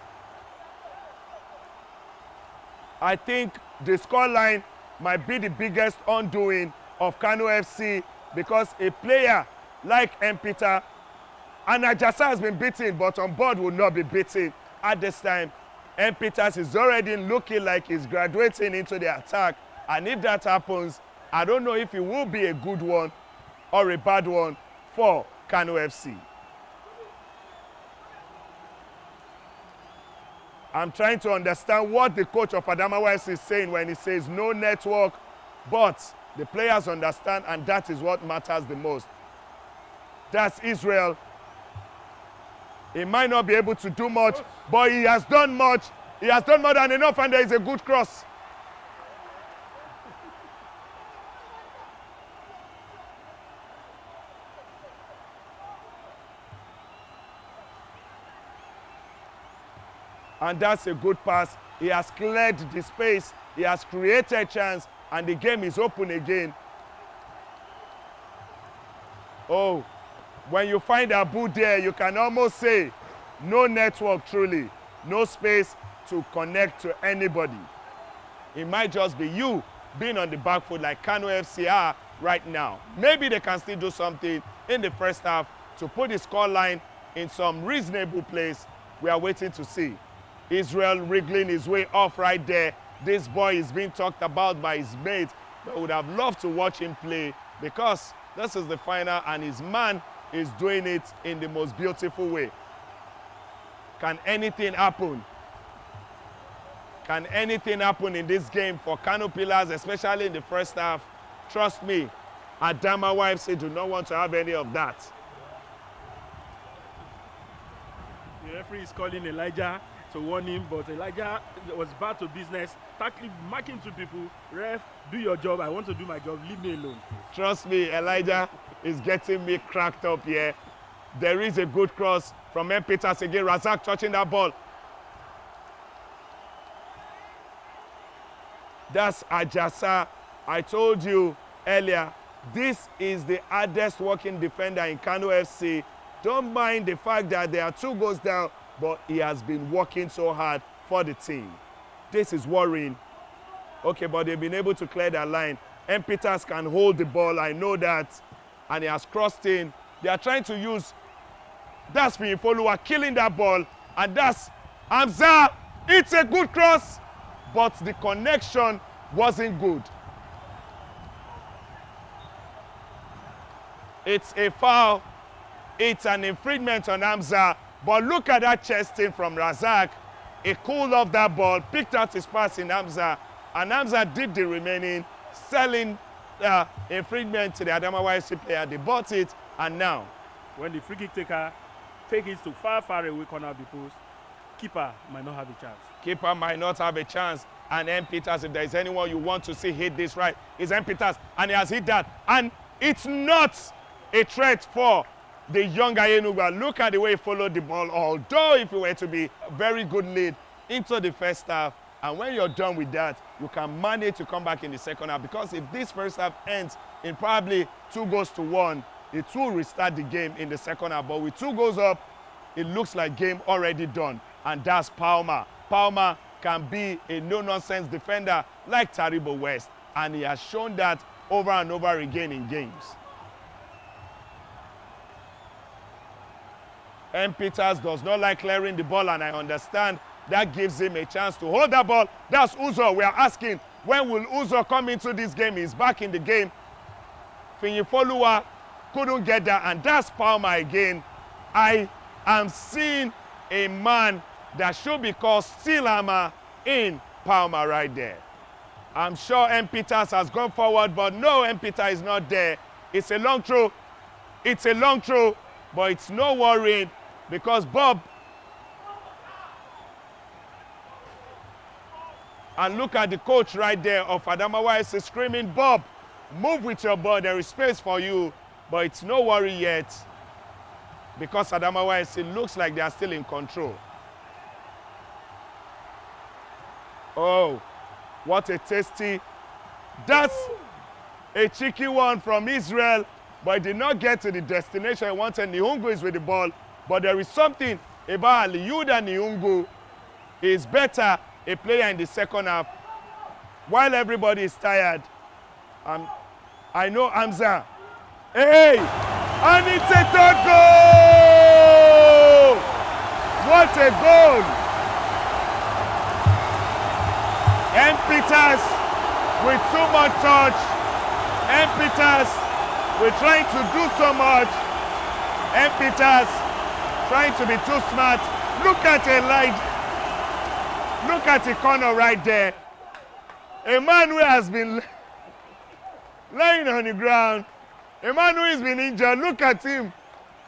I think the scoreline might be the biggest undoing of Kano FC, because a player like M. Peter, and Ajasa has been beaten, but on board will not be beaten at this time. M. Peters is already looking like he's graduating into the attack, and if that happens, I don't know if it will be a good one or a bad one for Kano FC. I'm trying to understand what the coach of Adamawa FC is saying when he says no network, but the players understand, and that is what matters the most. That's Israel. He might not be able to do much, but he has done much. He has done more than enough, and there is a good cross. And that's a good pass. He has cleared the space. He has created chance, and the game is open again. Oh, when you find Abu there, you can almost say no network truly, no space to connect to anybody. It might just be you being on the back foot like Kano FC are right now. Maybe they can still do something in the first half to put the scoreline in some reasonable place. We are waiting to see. Israel wriggling his way off right there. This boy is being talked about by his mates. They would have loved to watch him play because this is the final and his man is doing it in the most beautiful way. Can anything happen? Can anything happen in this game for Kano Pillars, especially in the first half? Trust me, Adamawa FC do not want to have any of that. The referee is calling Elijah to warn him, but Elijah was bad to business, tackling, marking two people. Ref, do your job. I want to do my job. Leave me alone. Trust me, Elijah is getting me cracked up here. There is a good cross from M. Peters again. Razak touching that ball. That's Ajasa. I told you earlier, this is the hardest working defender in Kano FC. Don't mind the fact that there are 2 goals down, but he has been working so hard for the team. This is worrying. Okay, but they've been able to clear that line. M. Peters can hold the ball, I know that. And he has crossed in. They are trying to use that's Fiyinfoluwa killing that ball. And that's Hamza. It's a good cross, but the connection wasn't good. It's a foul. It's an infringement on Hamza. But look at that chesting from Razak. He cooled off that ball, picked out his pass in Hamza, and Hamza did the remaining, selling infringement to the Adamawa FC player. They bought it, and now, when the free kick taker take it to far away corner of the post, keeper might not have a chance. Keeper might not have a chance. And M. Peters, if there is anyone you want to see hit this right, is M. Peters, and he has hit that. And it's not a threat for the young Ayenuga. Look at the way he followed the ball, although if it were to be a very good lead into the first half, and when you're done with that, you can manage to come back in the second half, because if this first half ends in probably 2-1, it will restart the game in the second half. But with 2 goals up, it looks like game already done, and that's Palmer. Palmer can be a no-nonsense defender like Taribo West, and he has shown that over and over again in games. M. Peters does not like clearing the ball, and I understand that gives him a chance to hold that ball. That's Uzo. We are asking, when will Uzo come into this game? He's back in the game. Fiyinfoluwa couldn't get that, and that's Palmer again. I am seeing a man that should be called Steel Hammer in Palmer right there. I'm sure M. Peters has gone forward, but no, M. Peters is not there. It's a long throw. It's a long throw, but it's no worrying, because Bob, and look at the coach right there of Adamawa FC screaming, Bob, move with your ball, there is space for you, but it's no worry yet, because Adamawa FC looks like they are still in control. Oh, what a tasty, that's a cheeky one from Israel, but it did not get to the destination he wanted. Nihungu is with the ball, but there is something about Aliyuda Nihungu. He is better a player in the second half. While everybody is tired, I know Hamza. Hey, and it's a 3rd goal! What a goal! M. Peters with too much touch. M. Peters, we're trying to do so much. M. Peters trying to be too smart. Look at Elijah. Look at the corner right there. A man who has been lying on the ground. A man who has been injured. Look at him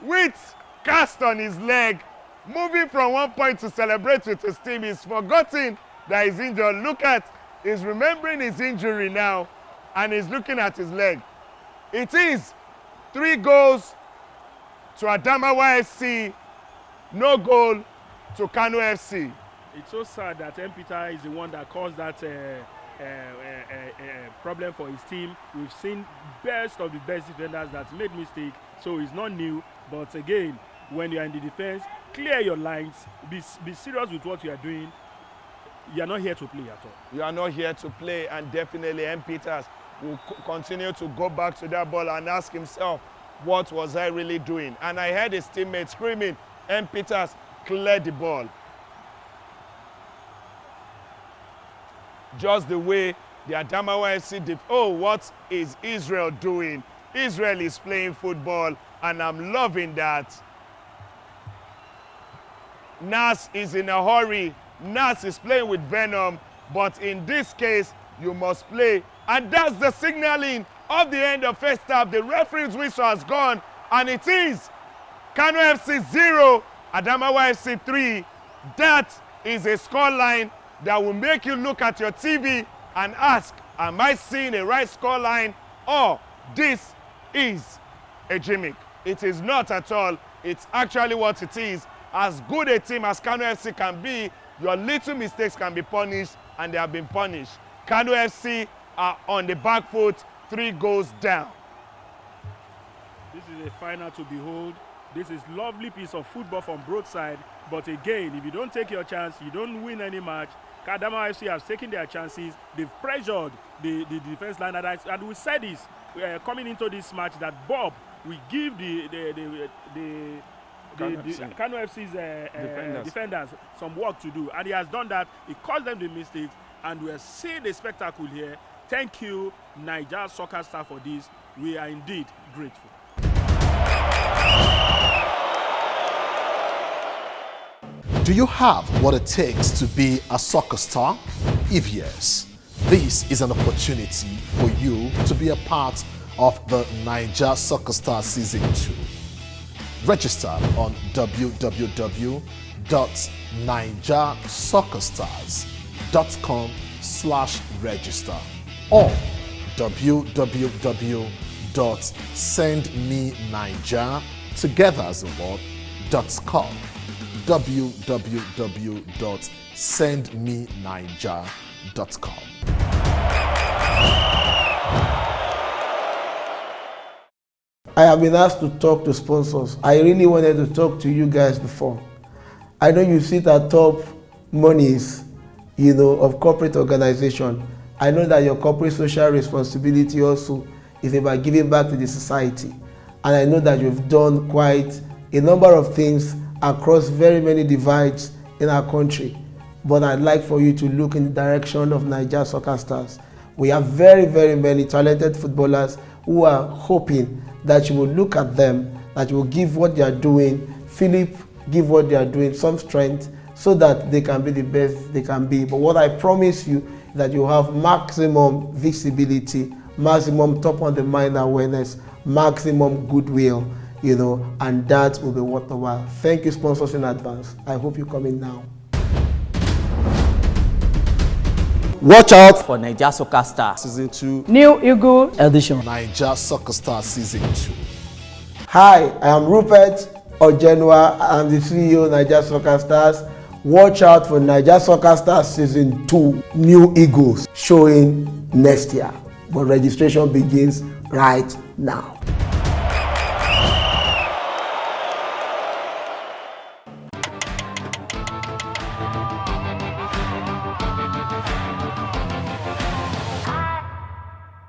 with cast on his leg. Moving from one point to celebrate with his team. He's forgotten that he's injured. Look at, he's remembering his injury now, and he's looking at his leg. It is 3 goals to Adamawa FC, no goal to Kano FC. It's so sad that M. Peter is the one that caused that problem for his team. We've seen best of the best defenders that made mistakes, so it's not new. But again, when you are in the defense, clear your lines, be serious with what you are doing. You are not here to play at all. You are not here to play, and definitely M. Peters will continue to go back to that ball and ask himself, what was I really doing? And I heard his teammates screaming, M. Peters, clear the ball. Just the way the Adamawa FC did. Oh, what is Israel doing? Israel is playing football, and I'm loving that. Nas is in a hurry. Nas is playing with venom, but in this case, you must play. And that's the signaling of the end of first half. The referee's whistle has gone, and it is Kano FC 0, Adamawa FC 3. That is a scoreline that will make you look at your TV and ask, am I seeing a right scoreline, or this is a gimmick? It is not at all. It's actually what it is. As good a team as Kano FC can be, your little mistakes can be punished, and they have been punished. Kano FC are on the back foot, 3 goals down. This is a final to behold. This is lovely piece of football from both sides. But again, if you don't take your chance, you don't win any match. Adamawa FC have taken their chances. They've pressured the defense line. And we said this coming into this match, that Bob will give the Kano FC's defenders some work to do. And he has done that. He caused them the mistakes. And we are seeing the spectacle here. Thank you, Niger Soccer Star, for this. We are indeed grateful. Do you have what it takes to be a soccer star? If yes, this is an opportunity for you to be a part of the Niger Soccer Star Season 2. Register on www.nigersoccerstars.com/register or www.sendmeniger.com www.sendmeniger.com. I have been asked to talk to sponsors. I really wanted to talk to you guys before. I know you sit at top monies, of corporate organization. I know that your corporate social responsibility also is about giving back to the society. And I know that you've done quite a number of things across very many divides in our country. But I'd like for you to look in the direction of Niger Soccer Stars. We have very, very many talented footballers who are hoping that you will look at them, that you will give what they are doing, Philip, give what they are doing some strength so that they can be the best they can be. But what I promise you is that you have maximum visibility, maximum top of the mind awareness, maximum goodwill, and that will be worth the while. Thank you, sponsors, in advance. I hope you come in now. Watch out for Niger Soccer Star Season 2, New Eagle edition. Niger Soccer Star Season 2. Hi, I am Rupert Ojenwa. I'm the CEO of Niger Soccer Stars. Watch out for Niger Soccer Stars Season 2, New Eagles, showing next year. But registration begins right now.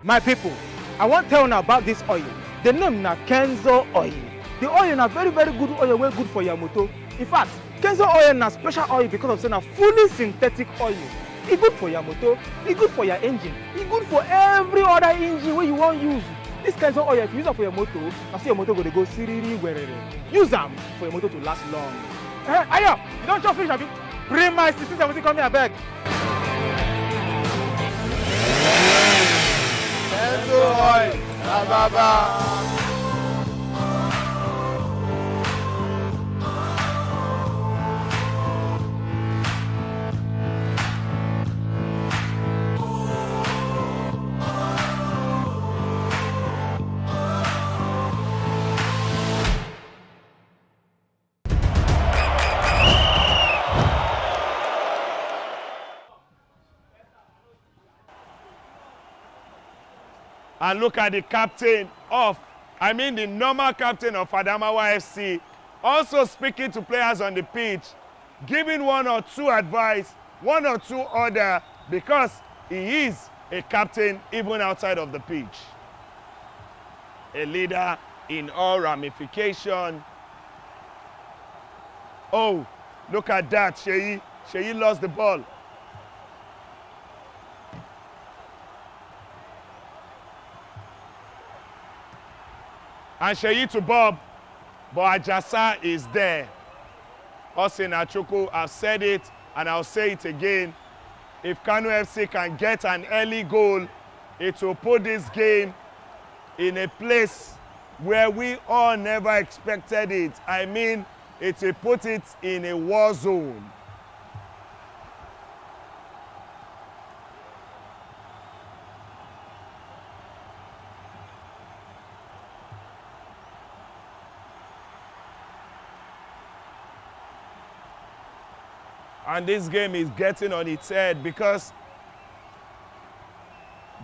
My people, I want to tell you about this oil. The name na Kenzo oil. The oil na very, very good oil, very good for your motor. In fact, Kenzo oil na special oil because of saying a fully synthetic oil. It's good for your motor, it's good for your engine, it's good for every other engine where you want to use. This Kenzo oil, if you use it for your motor, I see your motor going to go siriri werere. Use them for your motor to last long. Ayo, you don't chop fish, abi? Bring my 1670, come here, beg. Kenzo oil, Ababa. And look at the captain the normal captain of Adamawa FC, also speaking to players on the pitch, giving one or two advice, one or two order, because he is a captain even outside of the pitch. A leader in all ramification. Oh, look at that, Sheyi. Sheyi lost the ball. And Sheyi to Bob, but Ajasa is there. Austin Achukwu, I've said it and I'll say it again. If Kano FC can get an early goal, it will put this game in a place where we all never expected it. I mean, it will put it in a war zone. And this game is getting on its head because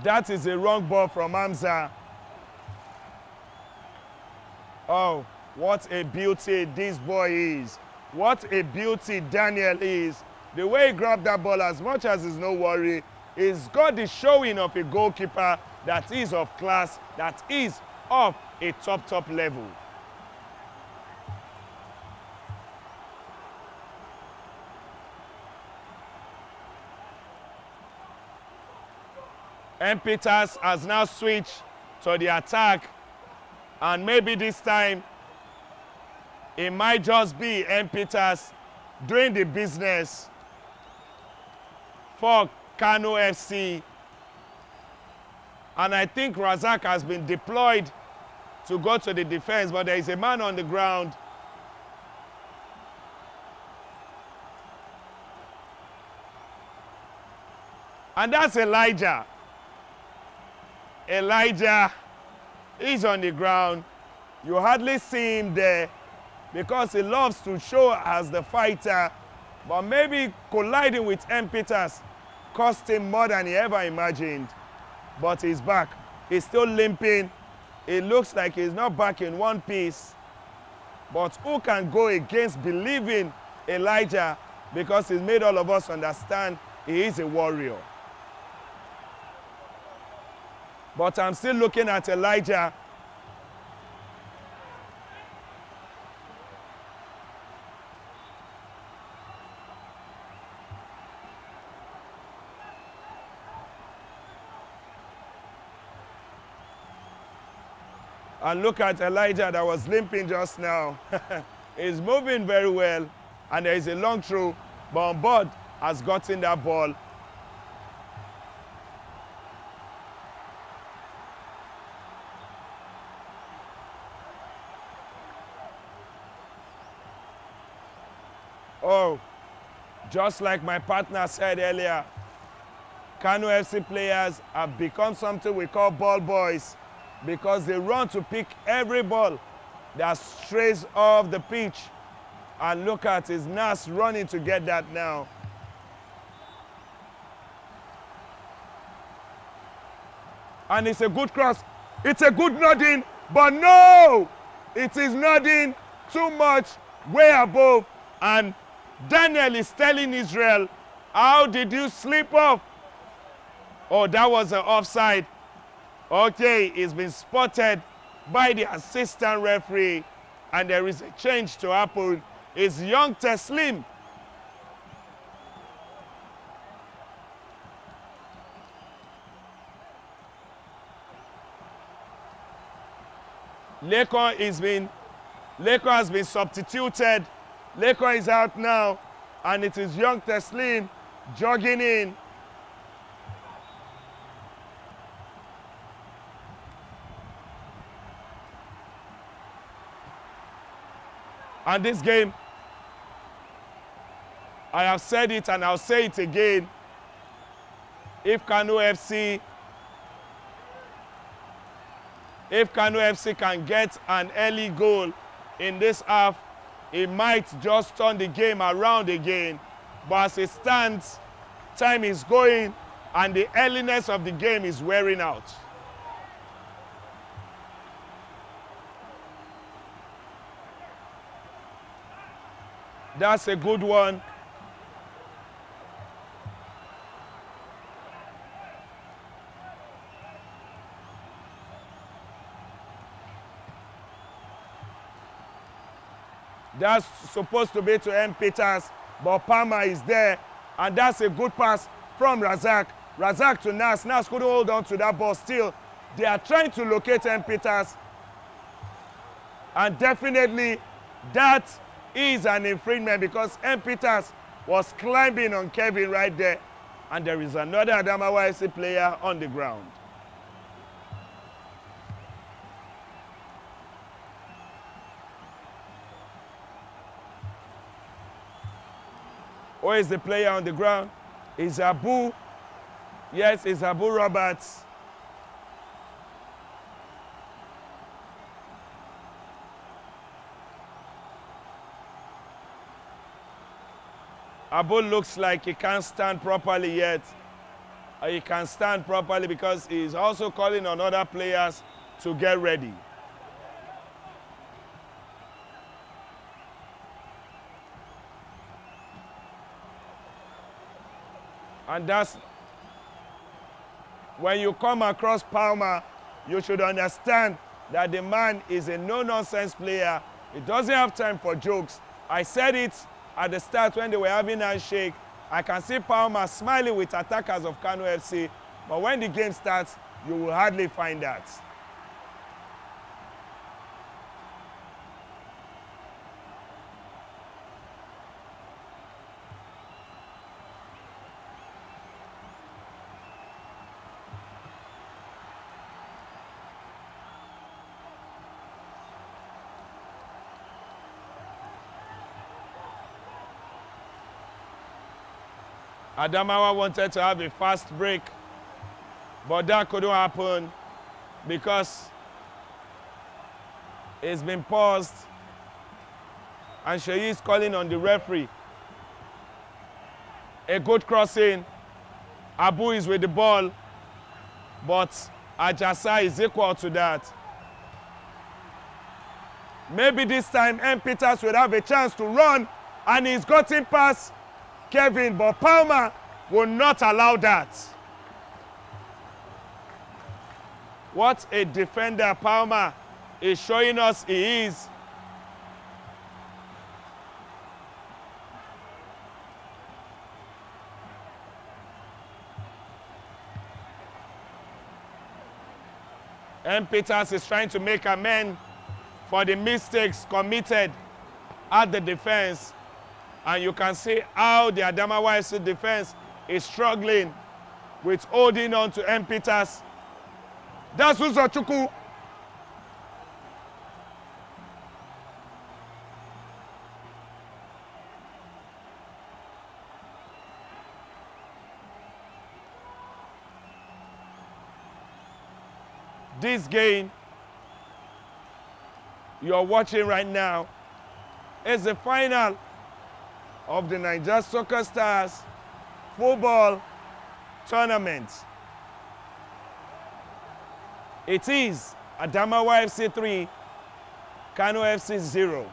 that is a wrong ball from Hamza. Oh, what a beauty this boy is. What a beauty Daniel is. The way he grabbed that ball, as much as it's no worry, he's got the showing of a goalkeeper that is of class, that is of a top level. M. Peters has now switched to the attack, and maybe this time it might just be M. Peters doing the business for Kano FC. And I think Razak has been deployed to go to the defense, but there is a man on the ground. And that's Elijah. Elijah is on the ground. You hardly see him there because he loves to show as the fighter, but maybe colliding with M. Peters cost him more than he ever imagined. But he's back. He's still limping. It looks like he's not back in one piece. But who can go against believing Elijah, because he's made all of us understand he is a warrior. But I'm still looking at Elijah. And look at Elijah that was limping just now. He's moving very well, and there is a long throw, but on board has gotten that ball. Oh, just like my partner said earlier, Kano FC players have become something we call ball boys, because they run to pick every ball that strays off the pitch. And look at his Nas running to get that now. And it's a good cross. It's a good nodding, but no! It is nodding too much, way above. And Daniel is telling Israel, how did you slip off? Oh, that was an offside. Okay, it's been spotted by the assistant referee, and there is a change to happen. It's young Teslim. Lekon has been substituted. Lekon is out now, and it is young Teslim jogging in. And this game, I have said it and I'll say it again. If Kano FC can get an early goal in this half, it might just turn the game around again. But as it stands, time is going and the earliness of the game is wearing out. That's a good one. That's supposed to be to M. Peters, but Palmer is there. And that's a good pass from Razak. Razak to Nas. Nas couldn't hold on to that ball still. They are trying to locate M. Peters. And definitely that is an infringement because M. Peters was climbing on Kevin right there. And there is another Adamawa FC player on the ground. Who is the player on the ground? Is Abu. Yes, it's Abu Roberts. Abu looks like he can't stand properly yet. He can stand properly because he's also calling on other players to get ready. And that's when you come across Palmer, you should understand that the man is a no-nonsense player. He doesn't have time for jokes. I said it at the start when they were having a handshake. I can see Palmer smiling with attackers of Kano FC, but when the game starts, you will hardly find that. Adamawa wanted to have a fast break, but that couldn't happen because it's been paused and Sheyi is calling on the referee. A good crossing. Abu is with the ball, but Ajasa is equal to that. Maybe this time M. Peters will have a chance to run and he's gotten past Kevin, but Palmer will not allow that. What a defender Palmer is showing us he is. M. Peters is trying to make amends for the mistakes committed at the defense. And you can see how the Adamawa FC defense is struggling with holding on to M. Peters. That's Uzochukwu. This game you're watching right now is the final of the Naija Soccer Stars football tournament. It is Adamawa FC 3, Kano FC 0.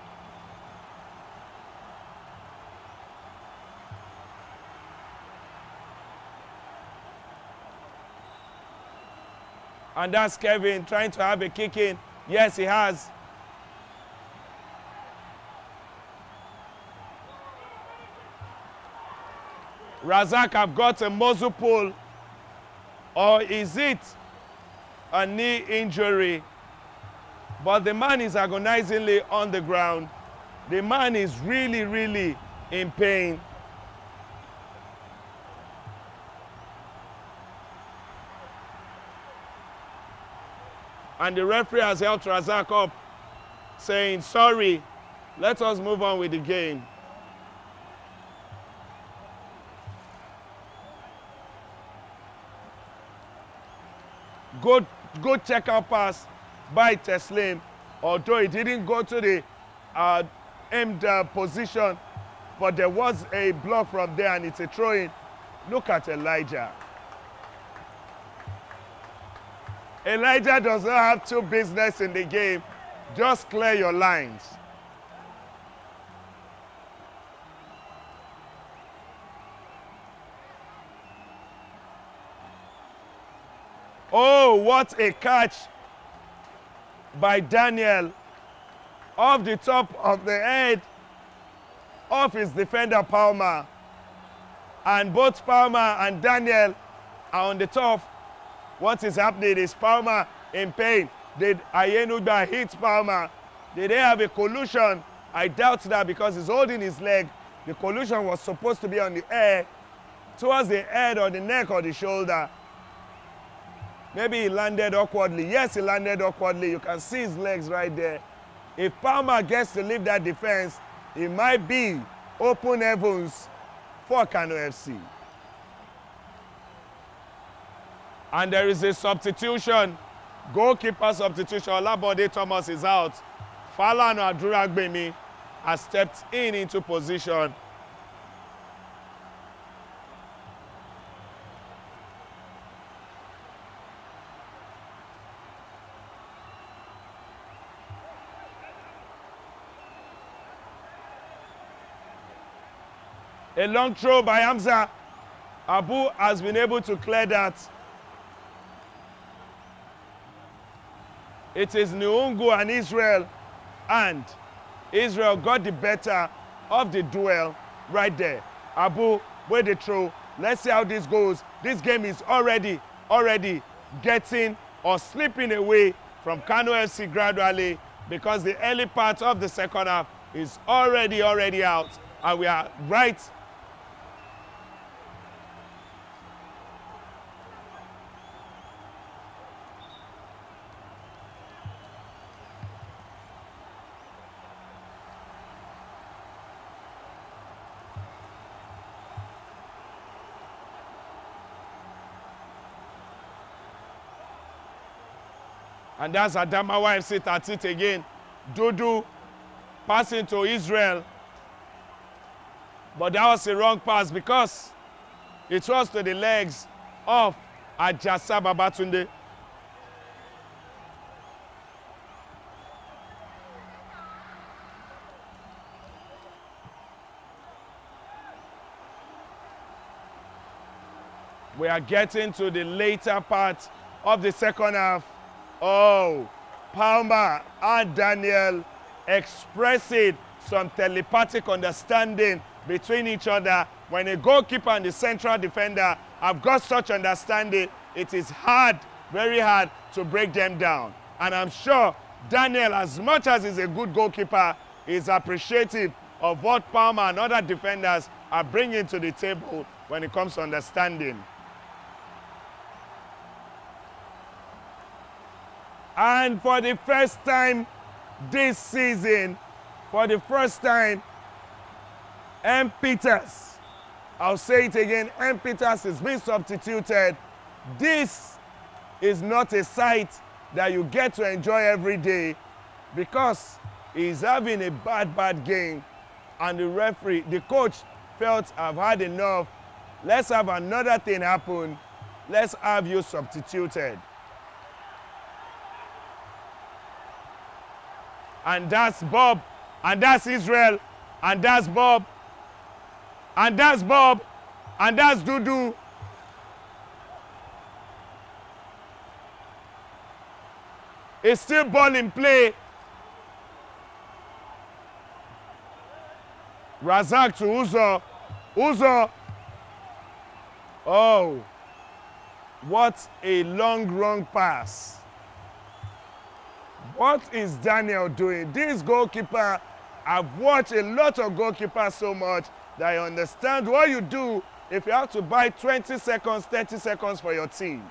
And that's Kevin trying to have a kick in. Yes, he has. Razak have got a muzzle pull, or is it a knee injury? But the man is agonizingly on the ground. The man is really, really in pain. And the referee has helped Razak up, saying, sorry, let us move on with the game. Good check-out pass by Teslim, although he didn't go to the aimed position, but there was a block from there and it's a throw-in. Look at Elijah. Elijah does not have two business in the game. Just clear your lines. Oh, what a catch by Daniel off the top of the head off his defender Palmer. And both Palmer and Daniel are on the turf. What is happening is Palmer in pain. Did Ayenugba hit Palmer? Did they have a collusion? I doubt that because he's holding his leg. The collusion was supposed to be on the air, towards the head or the neck or the shoulder. Maybe he landed awkwardly. Yes, he landed awkwardly. You can see his legs right there. If Palmer gets to leave that defense, it might be open heavens for Kano FC. And there is a substitution. Goalkeeper substitution. Olabode Thomas is out. Falana Aduragbemi has stepped into position. A long throw by Hamza. Abu has been able to clear that. It is Nyungu and Israel, and Israel got the better of the duel right there. Abu with the throw. Let's see how this goes. This game is already getting or slipping away from Kano FC gradually because the early part of the second half is already out, and we are right. And that's Adamawa FC at it again. Dudu passing to Israel. But that was a wrong pass because it was to the legs of Ajasa Babatunde. We are getting to the later part of the second half. Oh, Palmer and Daniel expressing some telepathic understanding between each other. When a goalkeeper and the central defender have got such understanding, it is hard, very hard to break them down. And I'm sure Daniel, as much as he's a good goalkeeper, is appreciative of what Palmer and other defenders are bringing to the table when it comes to understanding. And for the first time this season, M. Peters, I'll say it again, M. Peters is being substituted. This is not a sight that you get to enjoy every day because he's having a bad game, and the referee, the coach felt I've had enough. Let's have another thing happen. Let's have you substituted. And that's Bob, and that's Israel, and that's Bob, and that's Bob, and that's Dudu. It's still ball in play. Razak to Uzo. Uzo. Oh, what a long, wrong pass. What is Daniel doing? This goalkeeper, I've watched a lot of goalkeepers so much that I understand what you do if you have to buy 20 seconds, 30 seconds for your team.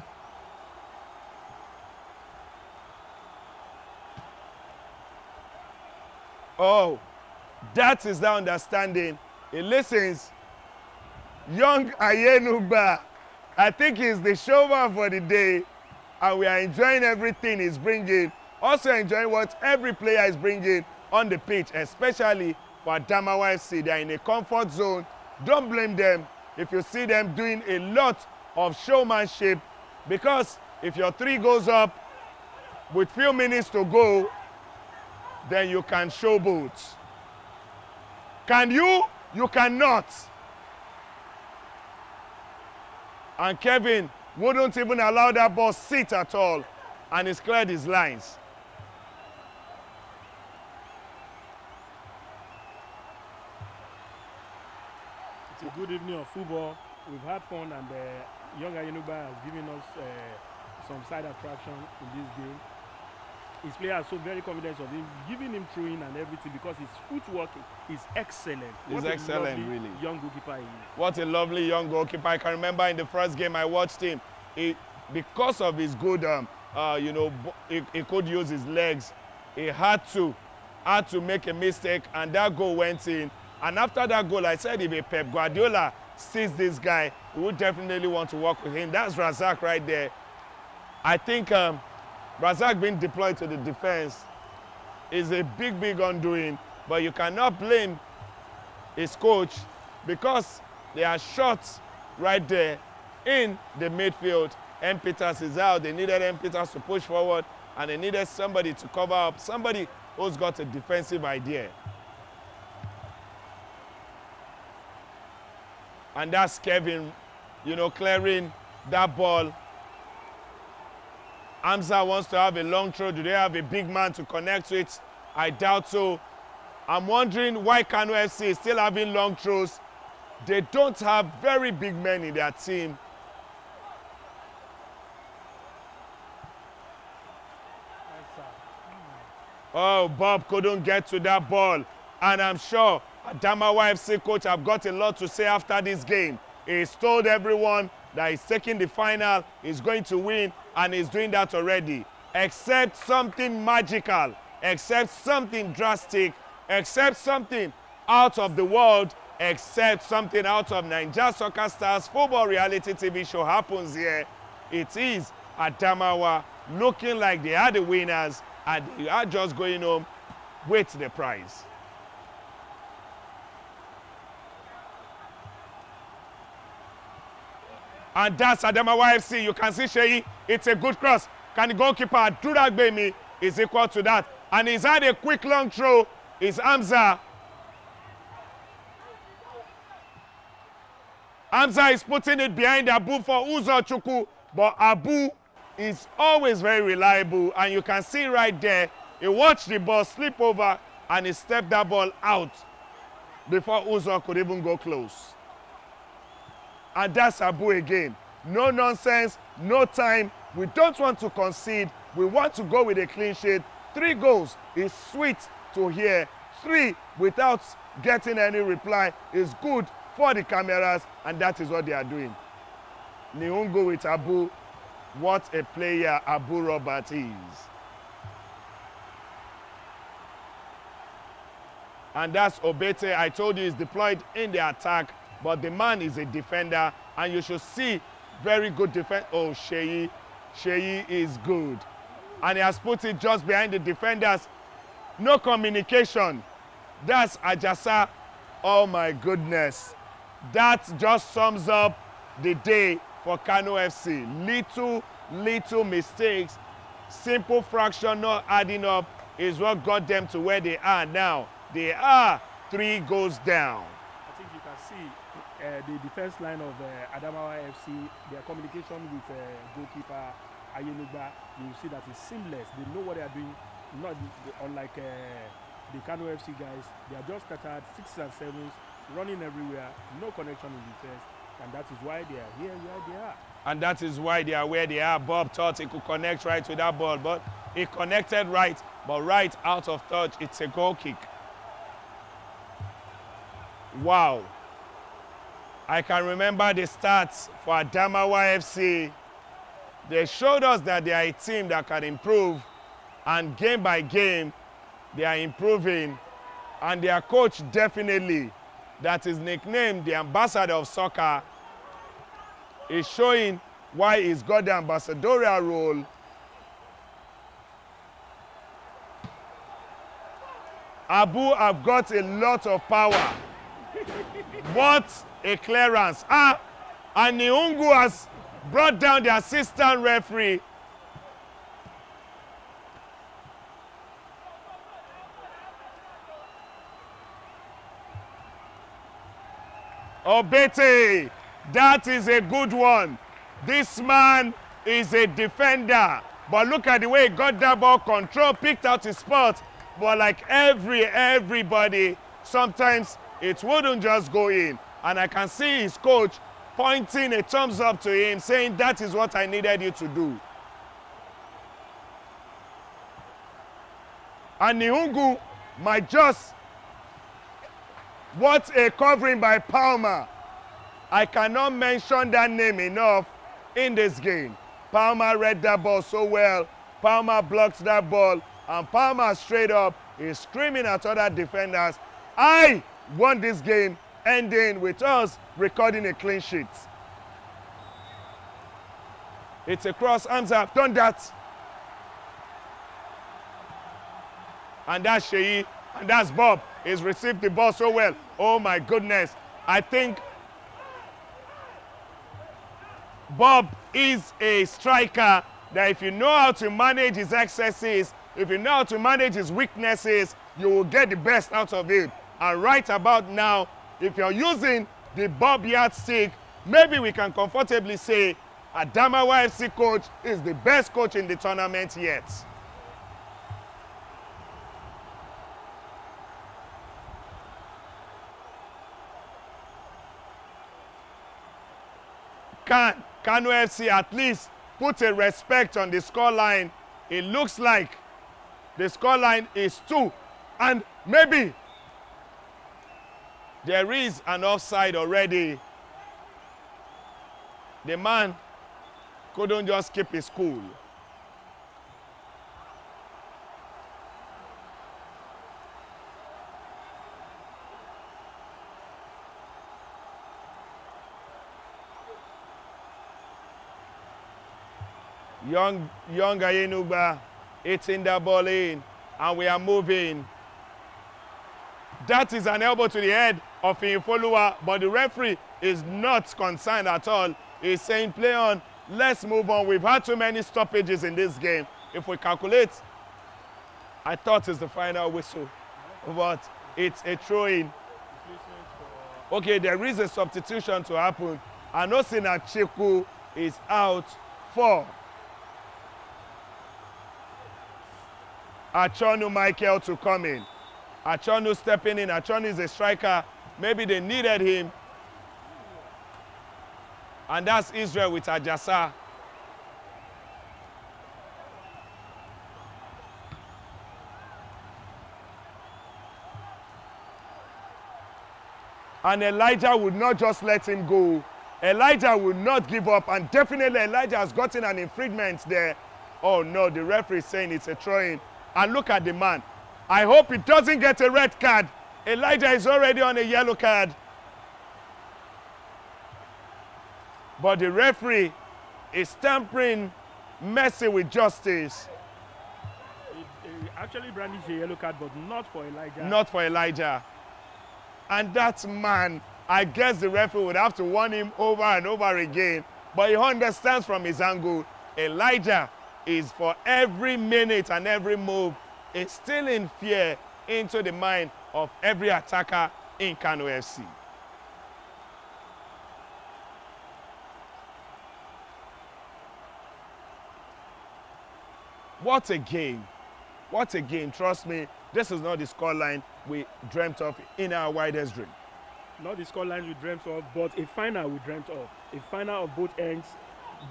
Oh, that is the understanding. He listens. Young Ayenugba, I think he's the showman for the day, and we are enjoying everything he's bringing. Also enjoying what every player is bringing on the pitch, especially for Adamawa FC. They are in a comfort zone. Don't blame them if you see them doing a lot of showmanship, because if your 3 goes up with few minutes to go, then you can showboat. Can you? You cannot. And Kevin wouldn't even allow that ball sit at all, and he's cleared his lines. It's a good evening of football. We've had fun, and Young Ayenuba has given us some side attraction in this game. His players are so very confident of him, giving him throwing and everything because his footwork is excellent. He's excellent, really. Young goalkeeper he is. What a lovely young goalkeeper. I can remember in the first game I watched him, because of his good, he could use his legs. He had to make a mistake, and that goal went in. And after that goal, I said if a Pep Guardiola sees this guy, he would definitely want to work with him. That's Razak right there. I think Razak being deployed to the defense is a big, big undoing, but you cannot blame his coach because there are shots right there in the midfield. M. Peters is out. They needed M. Peters to push forward, and they needed somebody to cover up, somebody who's got a defensive idea. And that's Kevin, clearing that ball. Hamza wants to have a long throw. Do they have a big man to connect with? I doubt so. I'm wondering why Kano FC is still having long throws. They don't have very big men in their team. Oh, Bob couldn't get to that ball. And I'm sure Adamawa FC coach have got a lot to say after this game. He's told everyone that he's taking the final, he's going to win, and he's doing that already. Except something magical, except something drastic, except something out of the world, except something out of Naija Soccer Stars football reality TV show happens here. It is Adamawa looking like they are the winners, and they are just going home with the prize. And that's Adamawa FC. You can see Sheyi. It's a good cross. Can the goalkeeper Duragbemi is equal to that? And he's had a quick long throw. It's Hamza. Hamza is putting it behind Abu for Uzo Chukwu. But Abu is always very reliable. And you can see right there, he watched the ball slip over and he stepped that ball out before Uzo could even go close. And that's Abu again. No nonsense, no time. We don't want to concede. We want to go with a clean sheet. 3 goals is sweet to hear. 3 without getting any reply is good for the cameras, and that is what they are doing. Niungo with Abu. What a player Abu Robert is. And that's Obete. I told you he's deployed in the attack, but the man is a defender, and you should see very good defense. Oh, Sheyi. Sheyi is good. And he has put it just behind the defenders. No communication. That's Ajasa. Oh, my goodness. That just sums up the day for Kano FC. Little mistakes. Simple fraction not adding up is what got them to where they are now. They are 3 goals down. I think you can see the defense line of Adamawa FC, their communication with goalkeeper Ayenuba. You see that it's seamless. They know what they are doing. Not unlike the Kano FC guys. They are just scattered 6s and 7s, running everywhere. No connection in defense, and that is why they are here where they are. And that is why they are where they are. Bob thought he could connect right to that ball, but he connected right, but right out of touch. It's a goal kick. Wow. I can remember the stats for Adamawa FC. They showed us that they are a team that can improve, and game by game, they are improving. And their coach definitely, that is nicknamed the ambassador of soccer, is showing why he's got the ambassadorial role. Abu have got a lot of power. What a clearance. And Niungu has brought down the assistant referee. Obete, that is a good one. This man is a defender. But look at the way he got that ball control, picked out his spot. But like everybody, sometimes it wouldn't just go in. And I can see his coach pointing a thumbs up to him, saying, that is what I needed you to do. And Nihungu might just, what a covering by Palmer. I cannot mention that name enough in this game. Palmer read that ball so well. Palmer blocks that ball, and Palmer straight up is screaming at other defenders. I won this game, ending with us recording a clean sheet. It's a cross, Hamza, I've done that. And that's Sheyi, and that's Bob. He's received the ball so well. Oh my goodness. I think Bob is a striker that if you know how to manage his excesses, if you know how to manage his weaknesses, you will get the best out of it. And right about now, if you're using the Bob yardstick, maybe we can comfortably say Adamawa FC coach is the best coach in the tournament yet. Can Kano FC at least put a respect on the scoreline? It looks like the scoreline is 2, and maybe there is an offside already. The man couldn't just keep his cool. Young Ayenugba hitting the ball in, and we are moving. That is an elbow to the head of Infolua, but the referee is not concerned at all. He's saying, play on, let's move on. We've had too many stoppages in this game. If we calculate, I thought it's the final whistle, but it's a throw-in. Okay, there is a substitution to happen. Anosina Cheku is out for Achonu Michael to come in. Achonu stepping in. Achonu is a striker. Maybe they needed him. And that's Israel with Ajasa. And Elijah would not just let him go. Elijah would not give up, and definitely Elijah has gotten an infringement there. Oh no, the referee is saying it's a throw-in. And look at the man. I hope he doesn't get a red card. Elijah is already on a yellow card. But the referee is tampering mercy with justice. He actually brandished a yellow card, but not for Elijah. Not for Elijah. And that man, I guess the referee would have to warn him over and over again. But he understands from his angle, Elijah is for every minute and every move instilling fear into the mind of every attacker in Kano FC. What a game. What a game. Trust me, this is not the scoreline we dreamt of in our wildest dream. Not the scoreline we dreamt of, but a final we dreamt of. A final of both ends,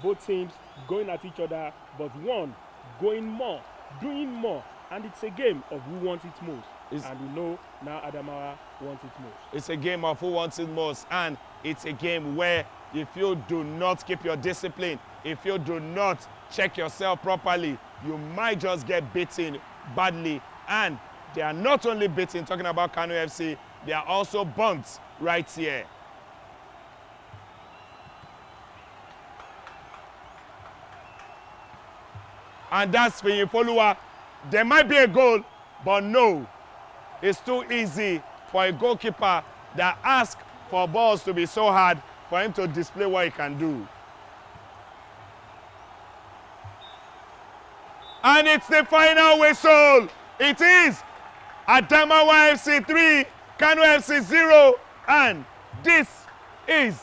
both teams going at each other, but one going more, doing more. And it's a game of who wants it most. And we know now Adamawa wants it most. It's a game of who wants it most. And it's a game where if you do not keep your discipline, if you do not check yourself properly, you might just get beaten badly. And they are not only beaten, talking about Kano FC, they are also bumped right here. And that's for Infolua. There might be a goal, but no. It's too easy for a goalkeeper that asks for balls to be so hard for him to display what he can do. And it's the final whistle. It is Adamawa FC 3, Kano FC 0. And this is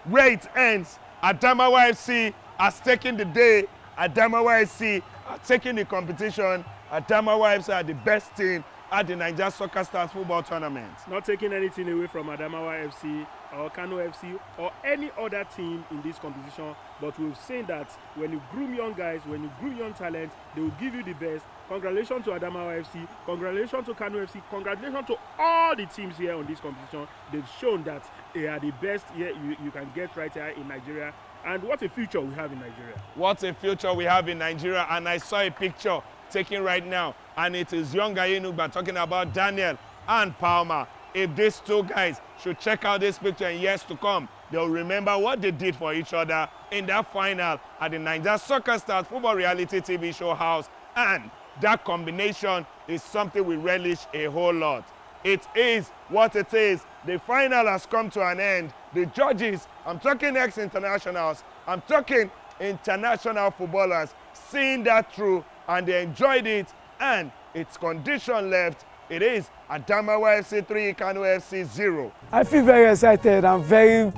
where it ends. Adamawa FC has taken the day. Adamawa FC are taking the competition. Adamawa FC are the best team at the Niger Soccer Stars football tournament. Not taking anything away from Adamawa FC or Kano FC or any other team in this competition, but we've seen that when you groom young guys, when you groom young talent, they will give you the best. Congratulations to Adamawa FC, congratulations to Kano FC, congratulations to all the teams here on this competition. They've shown that they are the best here you can get right here in Nigeria. And what a future we have in Nigeria. What a future we have in Nigeria. And I saw a picture taken right now, and it is young Ayenugba talking about Daniel and Palmer. If these two guys should check out this picture in years to come, they'll remember what they did for each other in that final at the Niger Soccer Stars Football Reality TV show house. And that combination is something we relish a whole lot. It is what it is. The final has come to an end. The judges, I'm talking ex-internationals, I'm talking international footballers, seeing that through, and they enjoyed it, and it's condition left. It is Adamawa FC 3, Kano FC 0. I feel very excited. I'm very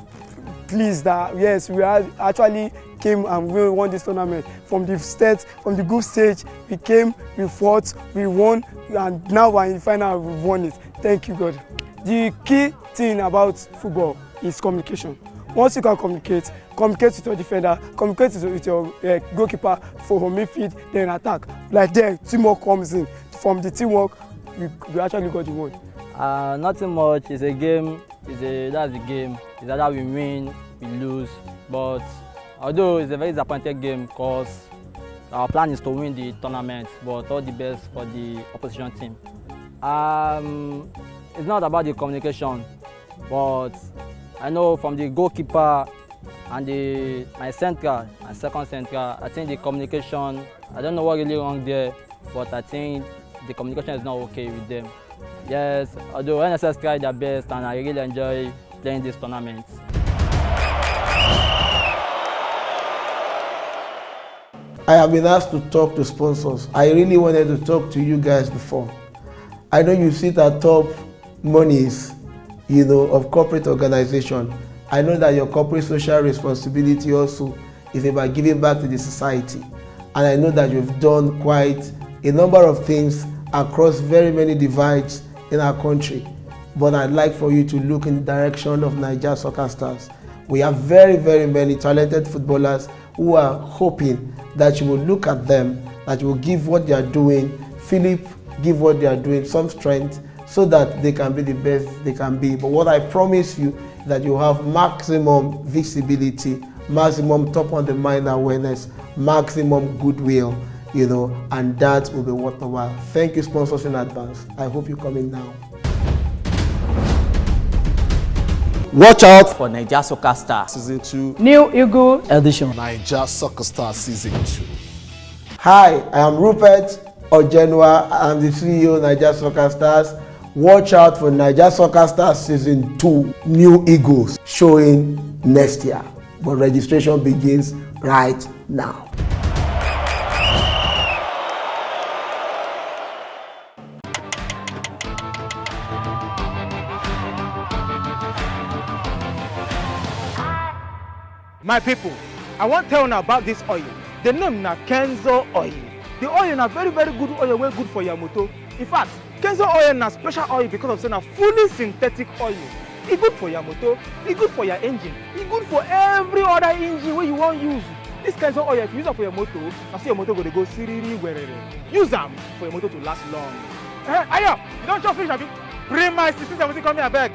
pleased that yes, we actually came and we won this tournament. From the group stage, we came, we fought, we won, and now we're in the final, we've won it. Thank you, God. The key thing about football is communication. Once you can communicate with your defender, communicate with your goalkeeper for midfield, then attack. Like there, teamwork comes in. From the teamwork, we actually got the win. Nothing much. It's a game. That's the game. It's either we win, we lose. But although it's a very disappointing game, because our plan is to win the tournament, but all the best for the opposition team. It's not about the communication, but I know from the goalkeeper and my second central, I think the communication, I don't know what really wrong there, but I think the communication is not okay with them. Yes, although NSS tried their best and I really enjoy playing this tournament. I have been asked to talk to sponsors. I really wanted to talk to you guys before. I know you sit at top monies, of corporate organization. I know that your corporate social responsibility also is about giving back to the society. And I know that you've done quite a number of things across very many divides in our country. But I'd like for you to look in the direction of Niger Soccer Stars. We have very, very many talented footballers who are hoping that you will look at them, that you will give what they are doing, Philip, give what they are doing some strength so that they can be the best they can be. But what I promise you is that you have maximum visibility, maximum top on the mind awareness, maximum goodwill, and that will be worth the while. Thank you, sponsors, in advance. I hope you're coming now. Watch out for Niger Soccer Stars Season 2, New Eagle edition. Niger Soccer Stars Season 2. Hi, I am Rupert Ojenwa. I'm the CEO of Niger Soccer Stars. Watch out for Niger Soccer Stars Season 2, New Eagles, showing next year. But registration begins right now. My people, I wan tell una about this oil. The name na Kenzo oil. The oil na very very good oil wey good for your motor. In fact, Kenzo oil na special oil because of say na fully synthetic oil. E good for your motor, e good for your engine, e good for every other engine wey you wan use. This Kenzo oil, if you use am for your motor, na so your motor go dey go siriri werere. Use am for your motor to last long. Ayo, you don chop finish abi? Bring my 1670 come here abeg.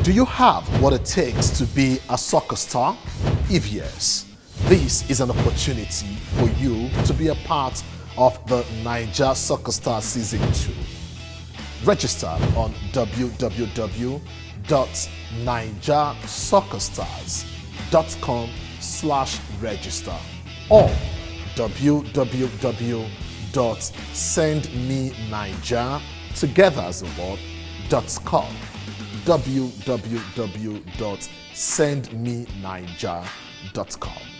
Do you have what it takes to be a soccer star? If yes, this is an opportunity for you to be a part of the Niger Soccer Stars Season 2. Register on www.nigersoccerstars.com/register or www.nigersoccerstars.com www.sendmeniger, together as a word, .com. www.sendmeniger.com.